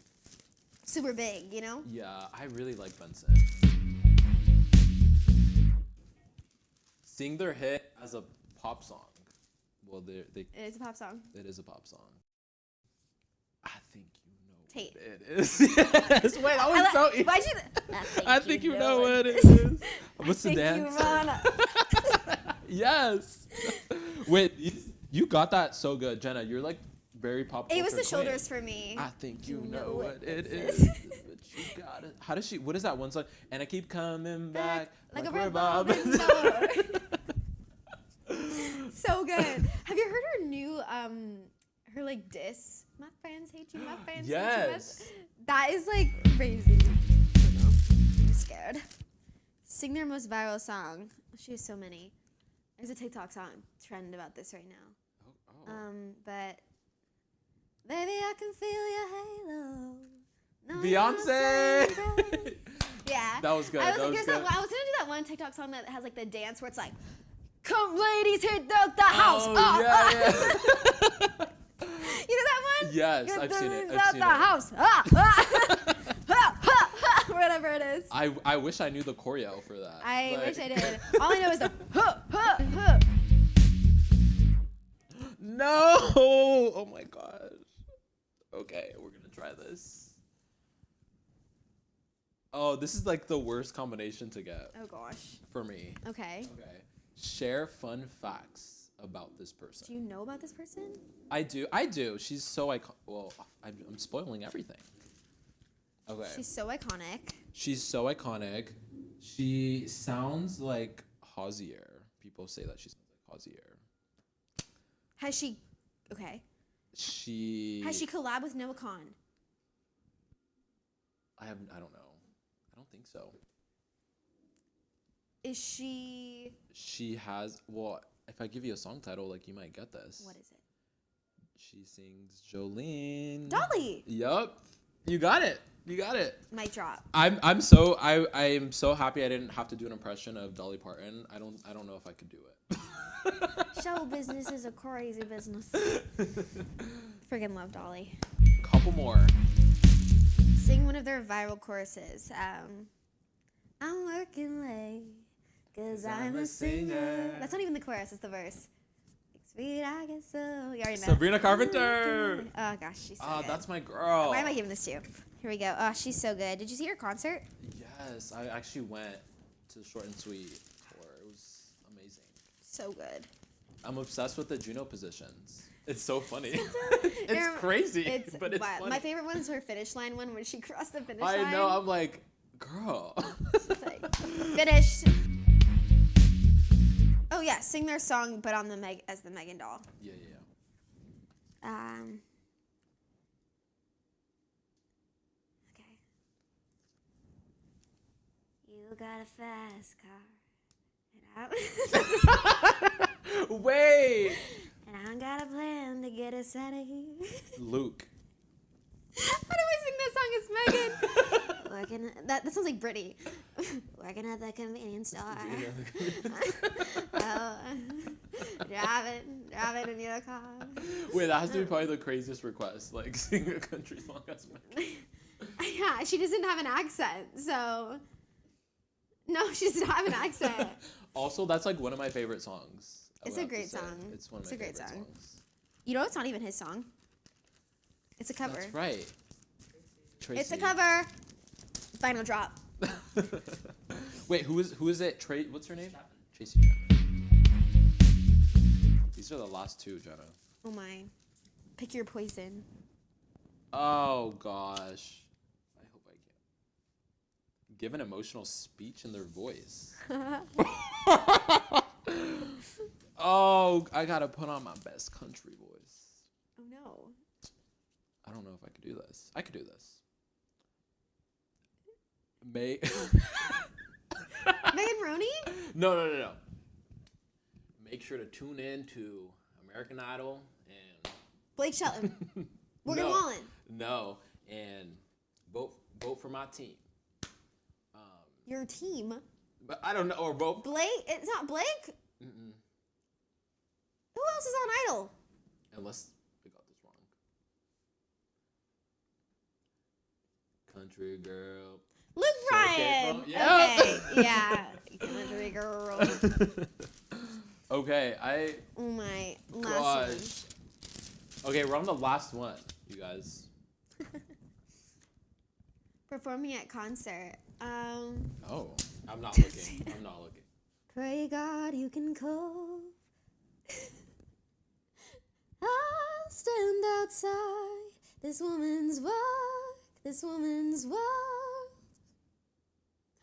super big, you know? Yeah, I really like Benson. Sing their hit as a pop song. Well, It's a pop song. it is a pop song. I think you know Hey. what it is. Yes. Wait, that was so easy. Why'd you? I think you know what it is. What's the Think dance? you wanna- Yes. Wait, you got that so good, Jenna. You're like very pop. It was the culture queen. shoulders for me. I think you You know know what what it this is. But you got it. How does she? What is that one song? And I keep coming back like a we're revolving bobbing. door. So good. Have you heard her new her like diss? My fans hate you. My fans hate you. Yes. That is like crazy. I don't know. I'm scared. Sing their most viral song. She has so many. There's a TikTok song trend about this right now. Oh, But baby, I can feel your halo. No, Beyonce. Yeah. That was good. I was That like, was I good. was gonna do that one TikTok song that has like the dance where it's like, "Come, ladies, hit the house." Oh, ah, yeah, ah. You know that one? Yes, Get I've the seen it. ladies I've out seen the it. house. Ah, ah, ah, ah, ah, whatever it is. I wish I knew the choreo for that. I but- wish I did. All I know is the huh, huh, huh. No! Oh my gosh. Okay, we're gonna try this. Oh, this is like the worst combination to get Oh gosh. for me. Okay. Okay. Share fun facts about this person. Do you know about this person? I do. She's so well, I'm spoiling everything. Okay. She's so iconic. She's so iconic. She sounds like Hozier. People say that she sounds like Hozier. Has she? Okay. Has she collabed with Noah Khan? I don't know. I don't think so. Is she? She has. Well, if I give you a song title, like you might get this. What is it? She sings Jolene. Dolly. Yup. You got it. You got it. Mic drop. I'm so happy I didn't have to do an impression of Dolly Parton. I don't know if I could do it. Show business is a crazy business. Friggin' love Dolly. Couple more. Sing one of their viral choruses. I'm working late, 'cause I'm a singer. That's not even the chorus, it's the verse. Sweet, I guess so. You already know. Sabrina Carpenter. Oh gosh, she's so Oh, good. that's my girl. Why am I giving this to you? Here we go. Oh, she's so good. Did you see her concert? Yes, I actually went to the Short and Sweet tour. It was amazing. So good. I'm obsessed with the Juno positions. It's so funny. it's crazy, but it's funny. My favorite one is her finish line one when she crossed the finish line. I know. I'm like, girl. She's like, finished. Oh yeah, sing their song, but on the as the M3GAN doll. Yeah. Okay. You got a fast car, and Wait. I got a plan to get us out of here. Luke. How do I sing that song as M3GAN? That sounds like Britney. Working at the convenience store. Driving in your car. Wait, that has to be probably the craziest request. Like, sing a country song as M3GAN. Yeah, she doesn't have an accent, so. No, she doesn't have an accent. Also, that's like one of my favorite songs. It's a great song. It's one of It's my a great favorite song. songs. You know, it's not even his song. It's a cover. That's right. Tracy. It's a cover. Final drop. Wait, who is it? What's her name? Tracy Chapman. These are the last two, Jenna. Oh my. Pick your poison. Oh gosh. I hope I can. Give an emotional speech in their voice. Oh, I gotta put on my best country voice. Oh no. I don't know if I could do this. I could do this. M3GAN Roney? No. Make sure to tune in to American Idol and Blake Shelton. Morgan No. Wallen. No, and vote for my team. Your team. But I don't know, or vote. Blake? It's not Blake? Mm-mm. Who else is on Idol? Unless we got this wrong. Country girl. Luke Bryan. from- yeah. Okay. Yeah. Country girl. Okay, Oh my. Last gosh. Okay, we're on the last one, you guys. one. Performing at concert. Oh, I'm not looking. Pray God you can call. I'll stand outside this woman's world.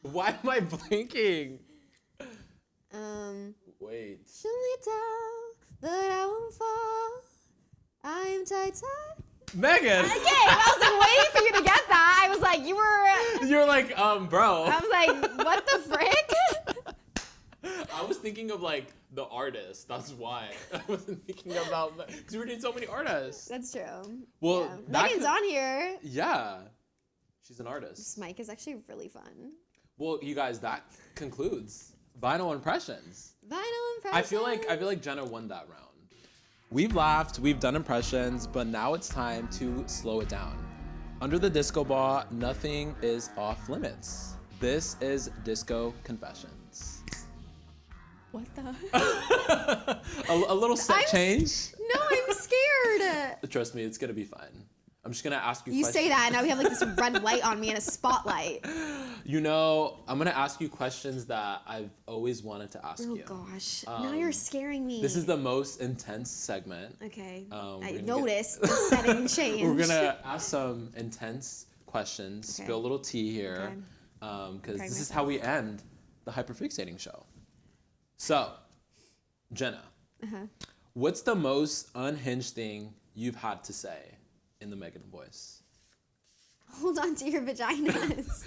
Why am I blinking? Wait. Shoot me down, but I won't fall. I am tight. M3GAN! Okay, I was like waiting for you to get that. I was like, You're like, bro. I was like, what the frick? I was thinking of like the artist. That's why I wasn't thinking about because we were doing so many artists. That's true. Well, yeah. that Megan's on here. Yeah, she's an artist. This mic is actually really fun. Well, you guys, that concludes Vinyl Impressions. Vinyl impressions. I feel like Jenna won that round. We've laughed, we've done impressions, but now it's time to slow it down. Under the disco ball, nothing is off limits. This is Disco Confessions. What the? a little set change. No, I'm scared. Trust me, it's gonna be fine. I'm just gonna ask you You questions. say that, and now we have like this red light on me and a spotlight. You know, I'm gonna ask you questions that I've always wanted to ask you. Oh gosh, now you're scaring me. This is the most intense segment. Okay, we're I gonna noticed the setting change. We're gonna ask some intense questions, Okay. spill a little tea here, because Preparing this is how we end the Hyperfixating show. So, Jenna, what's the most unhinged thing you've had to say in the M3GAN voice? Hold on to your vaginas.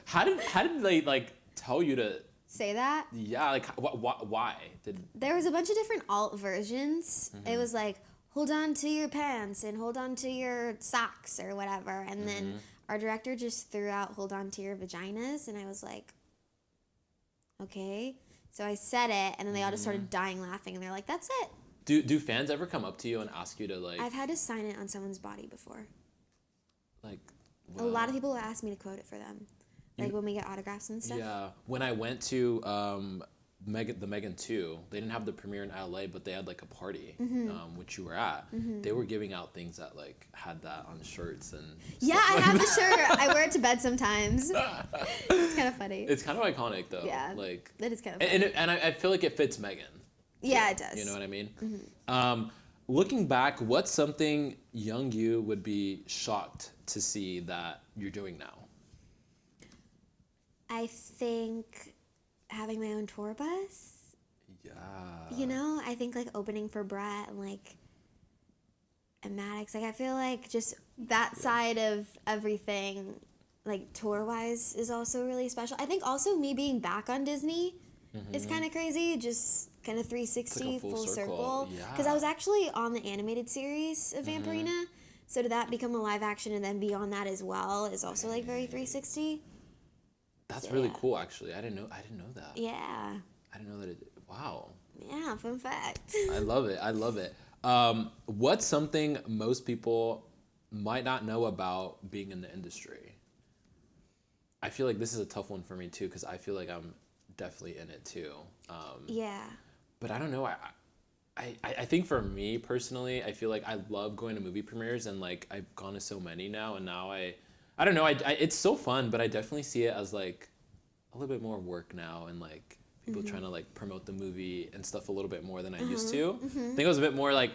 How did they like tell you to? Say that? Yeah, like why did? There was a bunch of different alt versions. It was like, hold on to your pants and hold on to your socks or whatever. And then our director just threw out, hold on to your vaginas. And I was like, okay. So I said it, and then they all just started dying laughing. And they're like, that's it. Do fans ever come up to you and ask you to like? I've had to sign it on someone's body before. Like. A lot of people ask me to quote it for them. Like when we get autographs and stuff. Yeah, when I went to the M3GAN 2, they didn't have the premiere in LA, but they had like a party, which you were at. They were giving out things that like had that on shirts and. Yeah, stuff I like have the that. shirt. I wear it to bed sometimes. It's kind of funny. It's kind of iconic though. Yeah, Like. that is kind of funny. And I feel like it fits M3GAN. Yeah, it does. You know what I mean? Looking back, what's something young you would be shocked to see that you're doing now? I think having my own tour bus. Yeah. You know, I think like opening for Brett and like and Maddox. Like I feel like just that side of everything, like tour wise, is also really special. I think also me being back on Disney is kind of crazy. Just kind of 360 It's like a full full circle. circle. Because I was actually on the animated series of Vampirina. So to that become a live action and then be on that as well is also like very 360. That's So, really yeah. cool, actually. I didn't know that. Yeah. I didn't know that. Wow. Yeah, fun fact. I love it. What's something most people might not know about being in the industry? I feel like this is a tough one for me too, because I feel like I'm definitely in it too. Yeah. But I don't know. I think for me personally, I feel like I love going to movie premieres, and like I've gone to so many now, and now I don't know. It's so fun, but I definitely see it as like a little bit more work now, and like people trying to like promote the movie and stuff a little bit more than I used to. I think it was a bit more like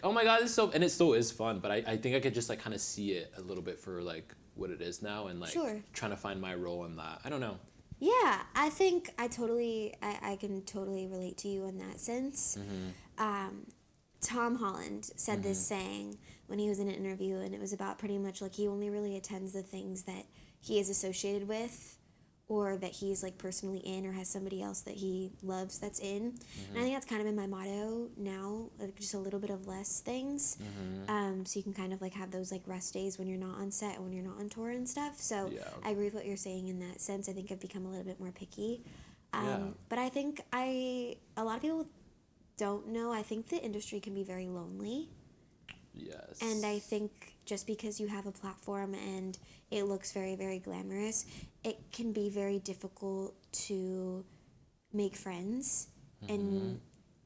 oh my god, this is so, and it still is fun, but I think I could just like kind of see it a little bit for like what it is now, and like trying to find my role in that. I don't know. Yeah, I think I can totally relate to you in that sense. Tom Holland said this saying when he was in an interview, and it was about pretty much like he only really attends the things that he is associated with or that he's like personally in or has somebody else that he loves that's in. And I think that's kind of been my motto now, like just a little bit of less things. So you can kind of like have those like rest days when you're not on set and when you're not on tour and stuff. So I agree with what you're saying in that sense. I think I've become a little bit more picky. But I think a lot of people don't know, I think the industry can be very lonely. Yes. And I think just because you have a platform and it looks very, very glamorous, it can be very difficult to make friends and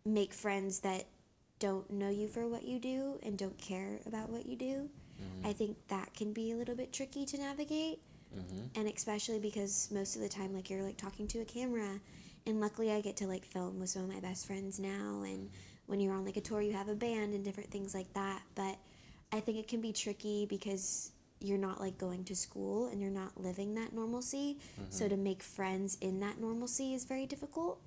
make friends that don't know you for what you do and don't care about what you do. I think that can be a little bit tricky to navigate. And especially because most of the time, like, you're like talking to a camera, and luckily I get to like film with some of my best friends now, and when you're on like a tour you have a band and different things like that. But I think it can be tricky because you're not like going to school and you're not living that normalcy. So to make friends in that normalcy is very difficult.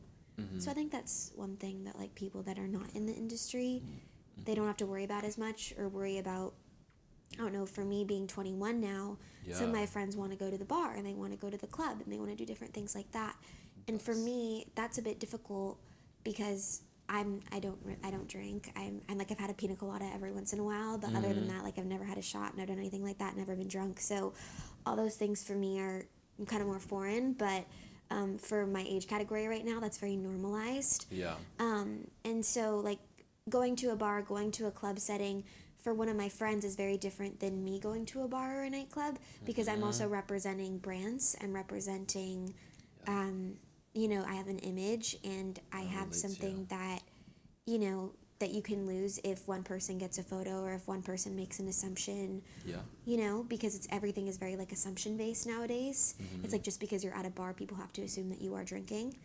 So I think that's one thing that like people that are not in the industry, they don't have to worry about as much, or worry about, I don't know, for me being 21 now, some of my friends want to go to the bar and they want to go to the club and they want to do different things like that. And for me, that's a bit difficult because I don't drink. I'm like, I've had a pina colada every once in a while, but other than that, like, I've never had a shot, never done anything like that, never been drunk. So all those things for me are kind of more foreign, but for my age category right now, that's very normalized. Yeah. And so, like, going to a bar, going to a club setting for one of my friends is very different than me going to a bar or a nightclub, because I'm also representing brands. I'm representing, you know, I have an image, and I have something that, you know, that you can lose if one person gets a photo or if one person makes an assumption. Yeah. You know, because everything is very, like, assumption based nowadays. It's like, just because you're at a bar, people have to assume that you are drinking.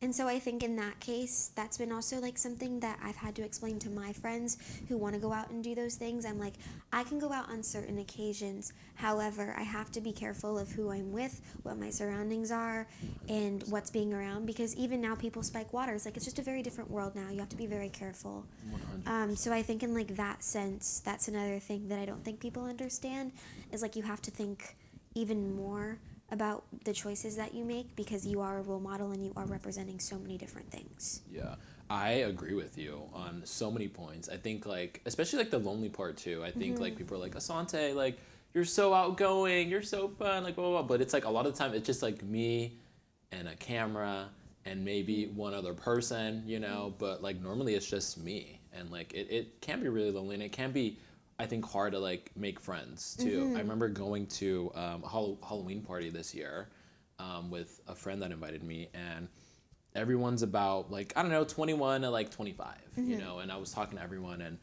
And so I think in that case, that's been also, like, something that I've had to explain to my friends who want to go out and do those things. I'm like, I can go out on certain occasions. However, I have to be careful of who I'm with, what my surroundings are, and what's being around. Because even now, people spike waters. Like, it's just a very different world now. You have to be very careful. So I think in, like, that sense, that's another thing that I don't think people understand, is, like, you have to think even more about the choices that you make, because you are a role model and you are representing so many different things. Yeah, I agree with you on so many points. I think, like, especially, like, the lonely part too. I think like, people are like, Asante, like, you're so outgoing, you're so fun, like, blah, blah, blah. But it's like, a lot of the time it's just like me and a camera and maybe one other person, you know, but, like, normally it's just me. And, like, it can be really lonely, and it can be, I think, hard to, like, make friends too. I remember going to a Halloween party this year with a friend that invited me, and everyone's about, like, I don't know, 21 to, like, 25, you know, and I was talking to everyone, and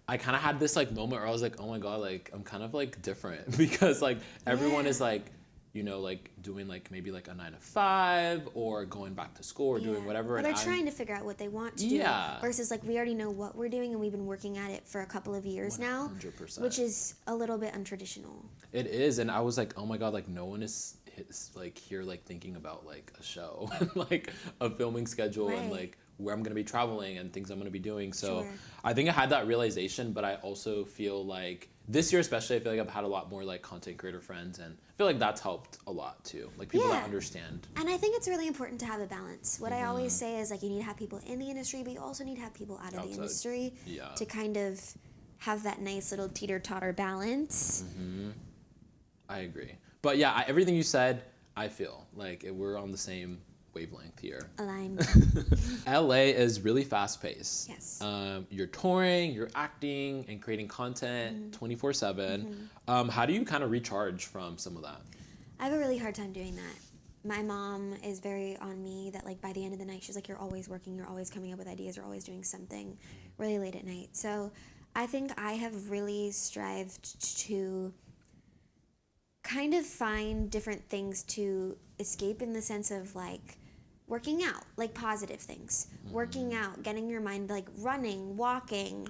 I kind of had this, like, moment where I was like, oh my God, like, I'm kind of, like, different because, like, everyone is, like, you know, like, doing, like, maybe, like, a 9 to 5 or going back to school or doing whatever. Or and they're trying to figure out what they want to do. Versus, like, we already know what we're doing, and we've been working at it for a couple of years now, 100%. which is a little bit untraditional. It is, and I was like, oh my God, like, no one is like, here, like, thinking about, like, a show and, like, a filming schedule and, like, where I'm going to be traveling and things I'm going to be doing. So I think I had that realization, but I also feel like this year especially, I feel like I've had a lot more, like, content creator friends, and I feel like that's helped a lot too. Like, people that understand. And I think it's really important to have a balance. What I always say is, like, you need to have people in the industry, but you also need to have people out of the industry to kind of have that nice little teeter-totter balance. I agree. But yeah, everything you said, I feel like we're on the same wavelength here. Aligned. LA is really fast paced. Yes. You're touring, you're acting and creating content 24/7. How do you kind of recharge from some of that? I have a really hard time doing that. My mom is very on me that, like, by the end of the night, she's like, you're always working, you're always coming up with ideas, you're always doing something really late at night. So I think I have really strived to kind of find different things to escape, in the sense of, like, working out, like, positive things. Working out, getting your mind, like, running, walking,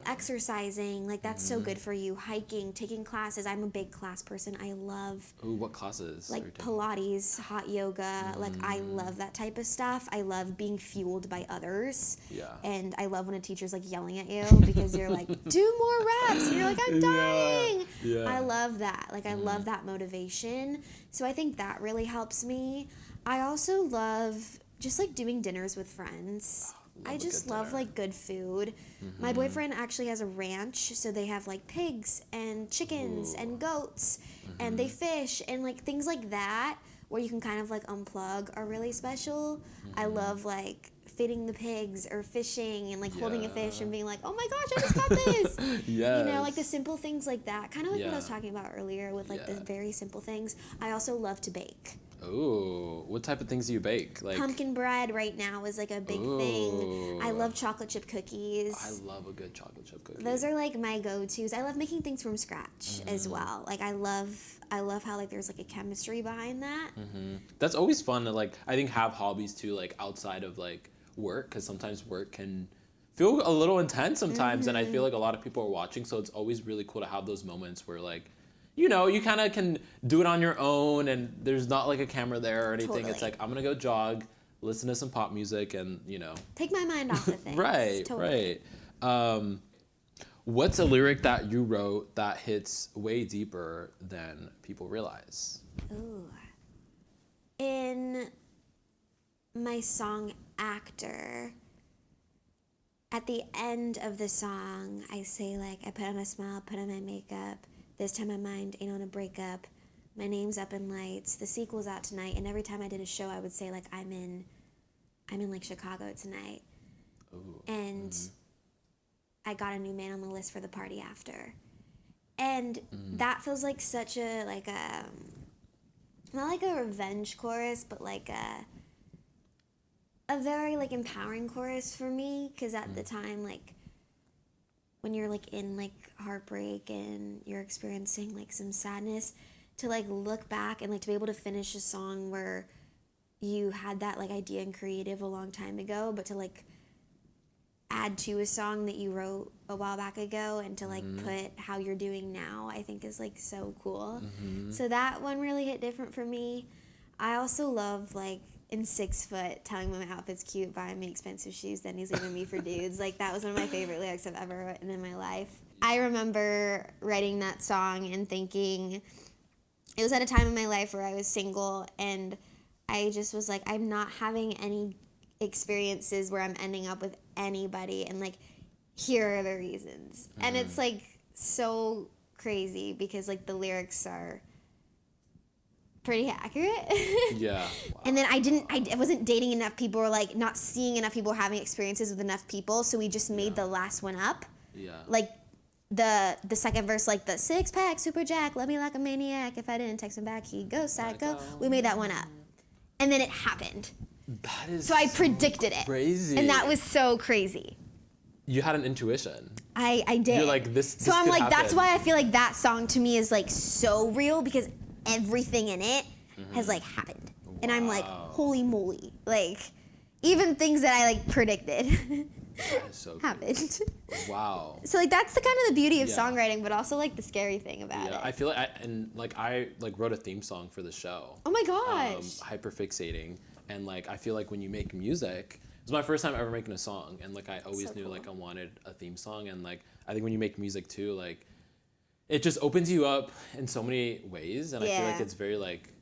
exercising, like, that's so good for you. Hiking, taking classes. I'm a big class person. I love, Ooh, what classes? like, Pilates, hot yoga. Like, I love that type of stuff. I love being fueled by others. Yeah. And I love when a teacher's, like, yelling at you because you're like, do more reps. And you're like, I'm dying. Yeah. I love that. Like, I love that motivation. So I think that really helps me. I also love just, like, doing dinners with friends. I just love, like, good food. My boyfriend actually has a ranch, so they have, like, pigs and chickens and goats, and they fish, and, like, things like that where you can kind of, like, unplug are really special. I love, like, feeding the pigs or fishing and, like, holding a fish and being like, oh my gosh, I just caught this. You know, like, the simple things like that. Kind of like what I was talking about earlier with, like, the very simple things. I also love to bake. Ooh, what type of things do you bake? Like, pumpkin bread right now is, like, a big thing. I love chocolate chip cookies. I love a good chocolate chip cookie. Those are, like, my go-tos. I love making things from scratch as well. Like, I love how, like, there's, like, a chemistry behind that. That's always fun to, like, I think, have hobbies too, like, outside of, like, work, because sometimes work can feel a little intense sometimes, and I feel like a lot of people are watching, so it's always really cool to have those moments where, like, you know, you kind of can do it on your own, and there's not, like, a camera there or anything. Totally. It's like, I'm gonna go jog, listen to some pop music, and, you know, take my mind off of things. Right. What's a lyric that you wrote that hits way deeper than people realize? Ooh. in my song Actor, at the end of the song, I say, like, I put on a smile, put on my makeup. This time my mind ain't on a breakup. My name's up in lights. The sequel's out tonight. And every time I did a show, I would say, like, I'm in like Chicago tonight. Ooh. And I got a new man on the list for the party after. And that feels like such a, like a, not like a revenge chorus, but like a very, like, empowering chorus for me. Because at the time, like, when you're, like, in, like, heartbreak and you're experiencing, like, some sadness, to, like, look back and, like, to be able to finish a song where you had that, like, idea and creative a long time ago, but to, like, add to a song that you wrote a while back ago and to, like, put how you're doing now, I think is, like, so cool. So that one really hit different for me. I also love, like, in 6 Foot, telling me my outfit's cute, buying me expensive shoes, then he's leaving me for dudes. Like, that was one of my favorite lyrics I've ever written in my life. I remember writing that song and thinking, it was at a time in my life where I was single, and I just was like, I'm not having any experiences where I'm ending up with anybody, and, like, here are the reasons. And it's, like, so crazy because, like, the lyrics are pretty accurate. Yeah. Wow. And then I wasn't dating enough people, or, like, not seeing enough people, having experiences with enough people, so we just made the last one up. Yeah. Like, the second verse, like, the 6-pack, super jack, love me like a maniac, if I didn't text him back, he'd go psycho. We made that one up. And then it happened. That is So I predicted it. crazy. And that was so crazy. You had an intuition. I did. You're like, this So I'm could like, happen. that's why I feel like that song to me is, like, so real, because everything in it has, like, happened. And I'm like, holy moly. Like, even things that I, like, predicted That is so happened. cool. Wow. So, like, that's the kind of the beauty of Yeah. songwriting, but also, like, the scary thing about Yeah, it. I feel like I wrote a theme song for the show. Oh my gosh. Hyperfixating, and, like, I feel like when you make music, it was my first time ever making a song, and, like, I always So knew cool. like I wanted a theme song, and, like, I think when you make music too, like, it just opens you up in so many ways, and I feel like Yeah. it's very, like,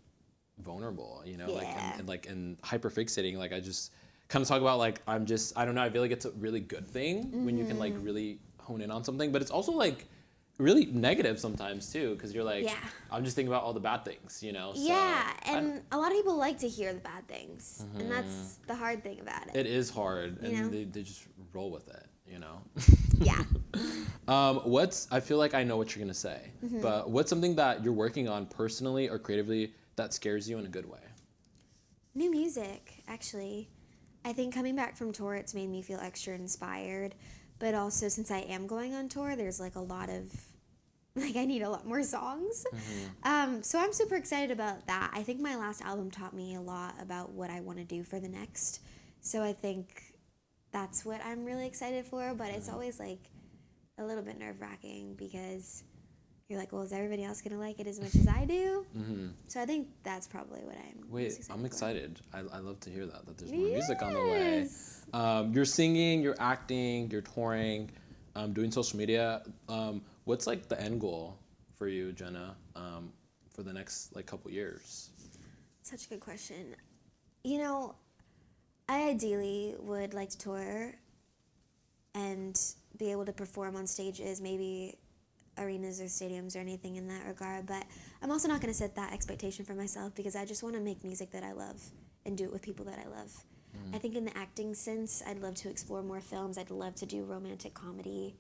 vulnerable, you know, like, Yeah. and hyperfixating, like, I just kind of talk about, like, I don't know, I feel like it's a really good thing when you can, like, really hone in on something, but it's also, like, really negative sometimes too, because you're like, Yeah. I'm just thinking about all the bad things, you know. So Yeah, and a lot of people like to hear the bad things, and that's the hard thing about it. it is hard, You and know? they just roll with it, you know. Yeah. I feel like I know what you're gonna say, but what's something that you're working on personally or creatively that scares you in a good way? New music, actually. I think coming back from tour, it's made me feel extra inspired. But also, since I am going on tour, there's, like, a lot of, like, I need a lot more songs. So I'm super excited about that. I think my last album taught me a lot about what I want to do for the next. So I think that's what I'm really excited for. But it's always, like, a little bit nerve-wracking because you're like, well, is everybody else going to like it as much as I do? So I think that's probably what I'm most Wait, excited I'm for. excited. I love to hear that there's more music on the way. Yes. You're singing, you're acting, you're touring, doing social media. What's, like, the end goal for you, Jenna, for the next, like, couple years? Such a good question. You know, I ideally would like to tour and be able to perform on stages, maybe arenas or stadiums or anything in that regard, but I'm also not going to set that expectation for myself because I just want to make music that I love and do it with people that I love. I think in the acting sense, I'd love to explore more films. I'd love to do romantic comedy.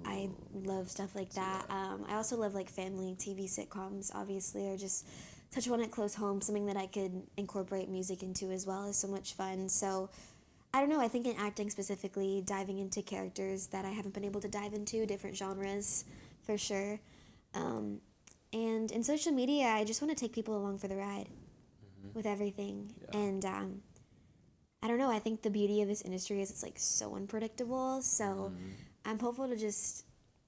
I love stuff like that. I also love, like, family TV sitcoms, obviously, or just such one at close home. Something that I could incorporate music into as well is so much fun. So I don't know, I think in acting specifically, diving into characters that I haven't been able to dive into, different genres, for sure. And in social media, I just want to take people along for the ride with everything. Yeah. And I don't know, I think the beauty of this industry is it's, like, so unpredictable. So I'm hopeful to just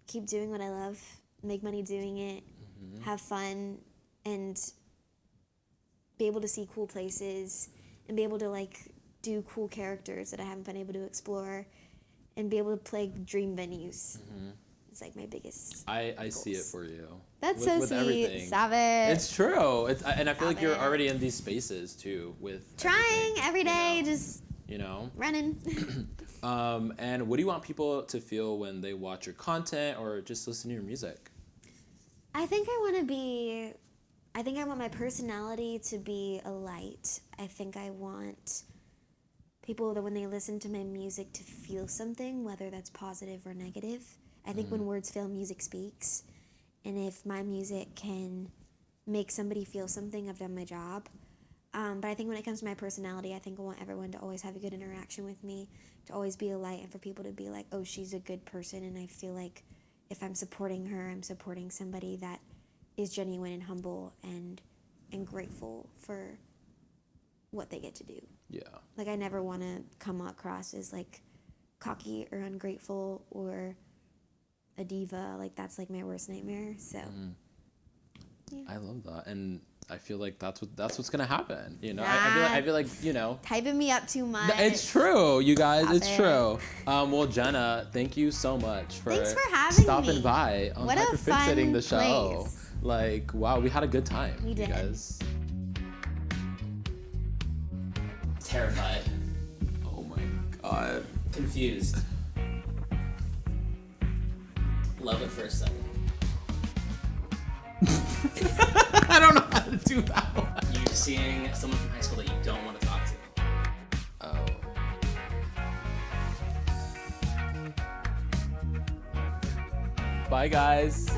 keep doing what I love, make money doing it, have fun, and be able to see cool places and be able to, like, do cool characters that I haven't been able to explore and be able to play dream venues. is like my biggest. I see it goals. for you. That's so sweet. Everything. Stop it. It's true. And I feel like you're Stop it. already in these spaces too with Trying everything, every day, you know? just You know? running. And what do you want people to feel when they watch your content or just listen to your music? I think I want my personality to be a light. I think I want people that when they listen to my music to feel something, whether that's positive or negative. I think when words fail, music speaks. And if my music can make somebody feel something, I've done my job. But I think when it comes to my personality, I think I want everyone to always have a good interaction with me, to always be a light, and for people to be like, oh, she's a good person. And I feel like if I'm supporting her, I'm supporting somebody that is genuine and humble and grateful for what they get to do. Yeah. Like, I never want to come across as like cocky or ungrateful or a diva. Like, that's like my worst nightmare. So yeah. I love that. And I feel like that's what's gonna happen. You know, Nah. I feel like, you know, Typing me up too much. it's true, you guys. Stop it's it. true. Well, Jenna, thank you so much for Thanks for having stopping me. by on What a Hyperfixating fun the show. place. Like, wow, we had a good time. We did. You guys. Terrified. Oh my god. Confused. Love at first sight. I don't know how to do that one. You seeing someone from high school that you don't want to talk to. Oh. Bye, guys.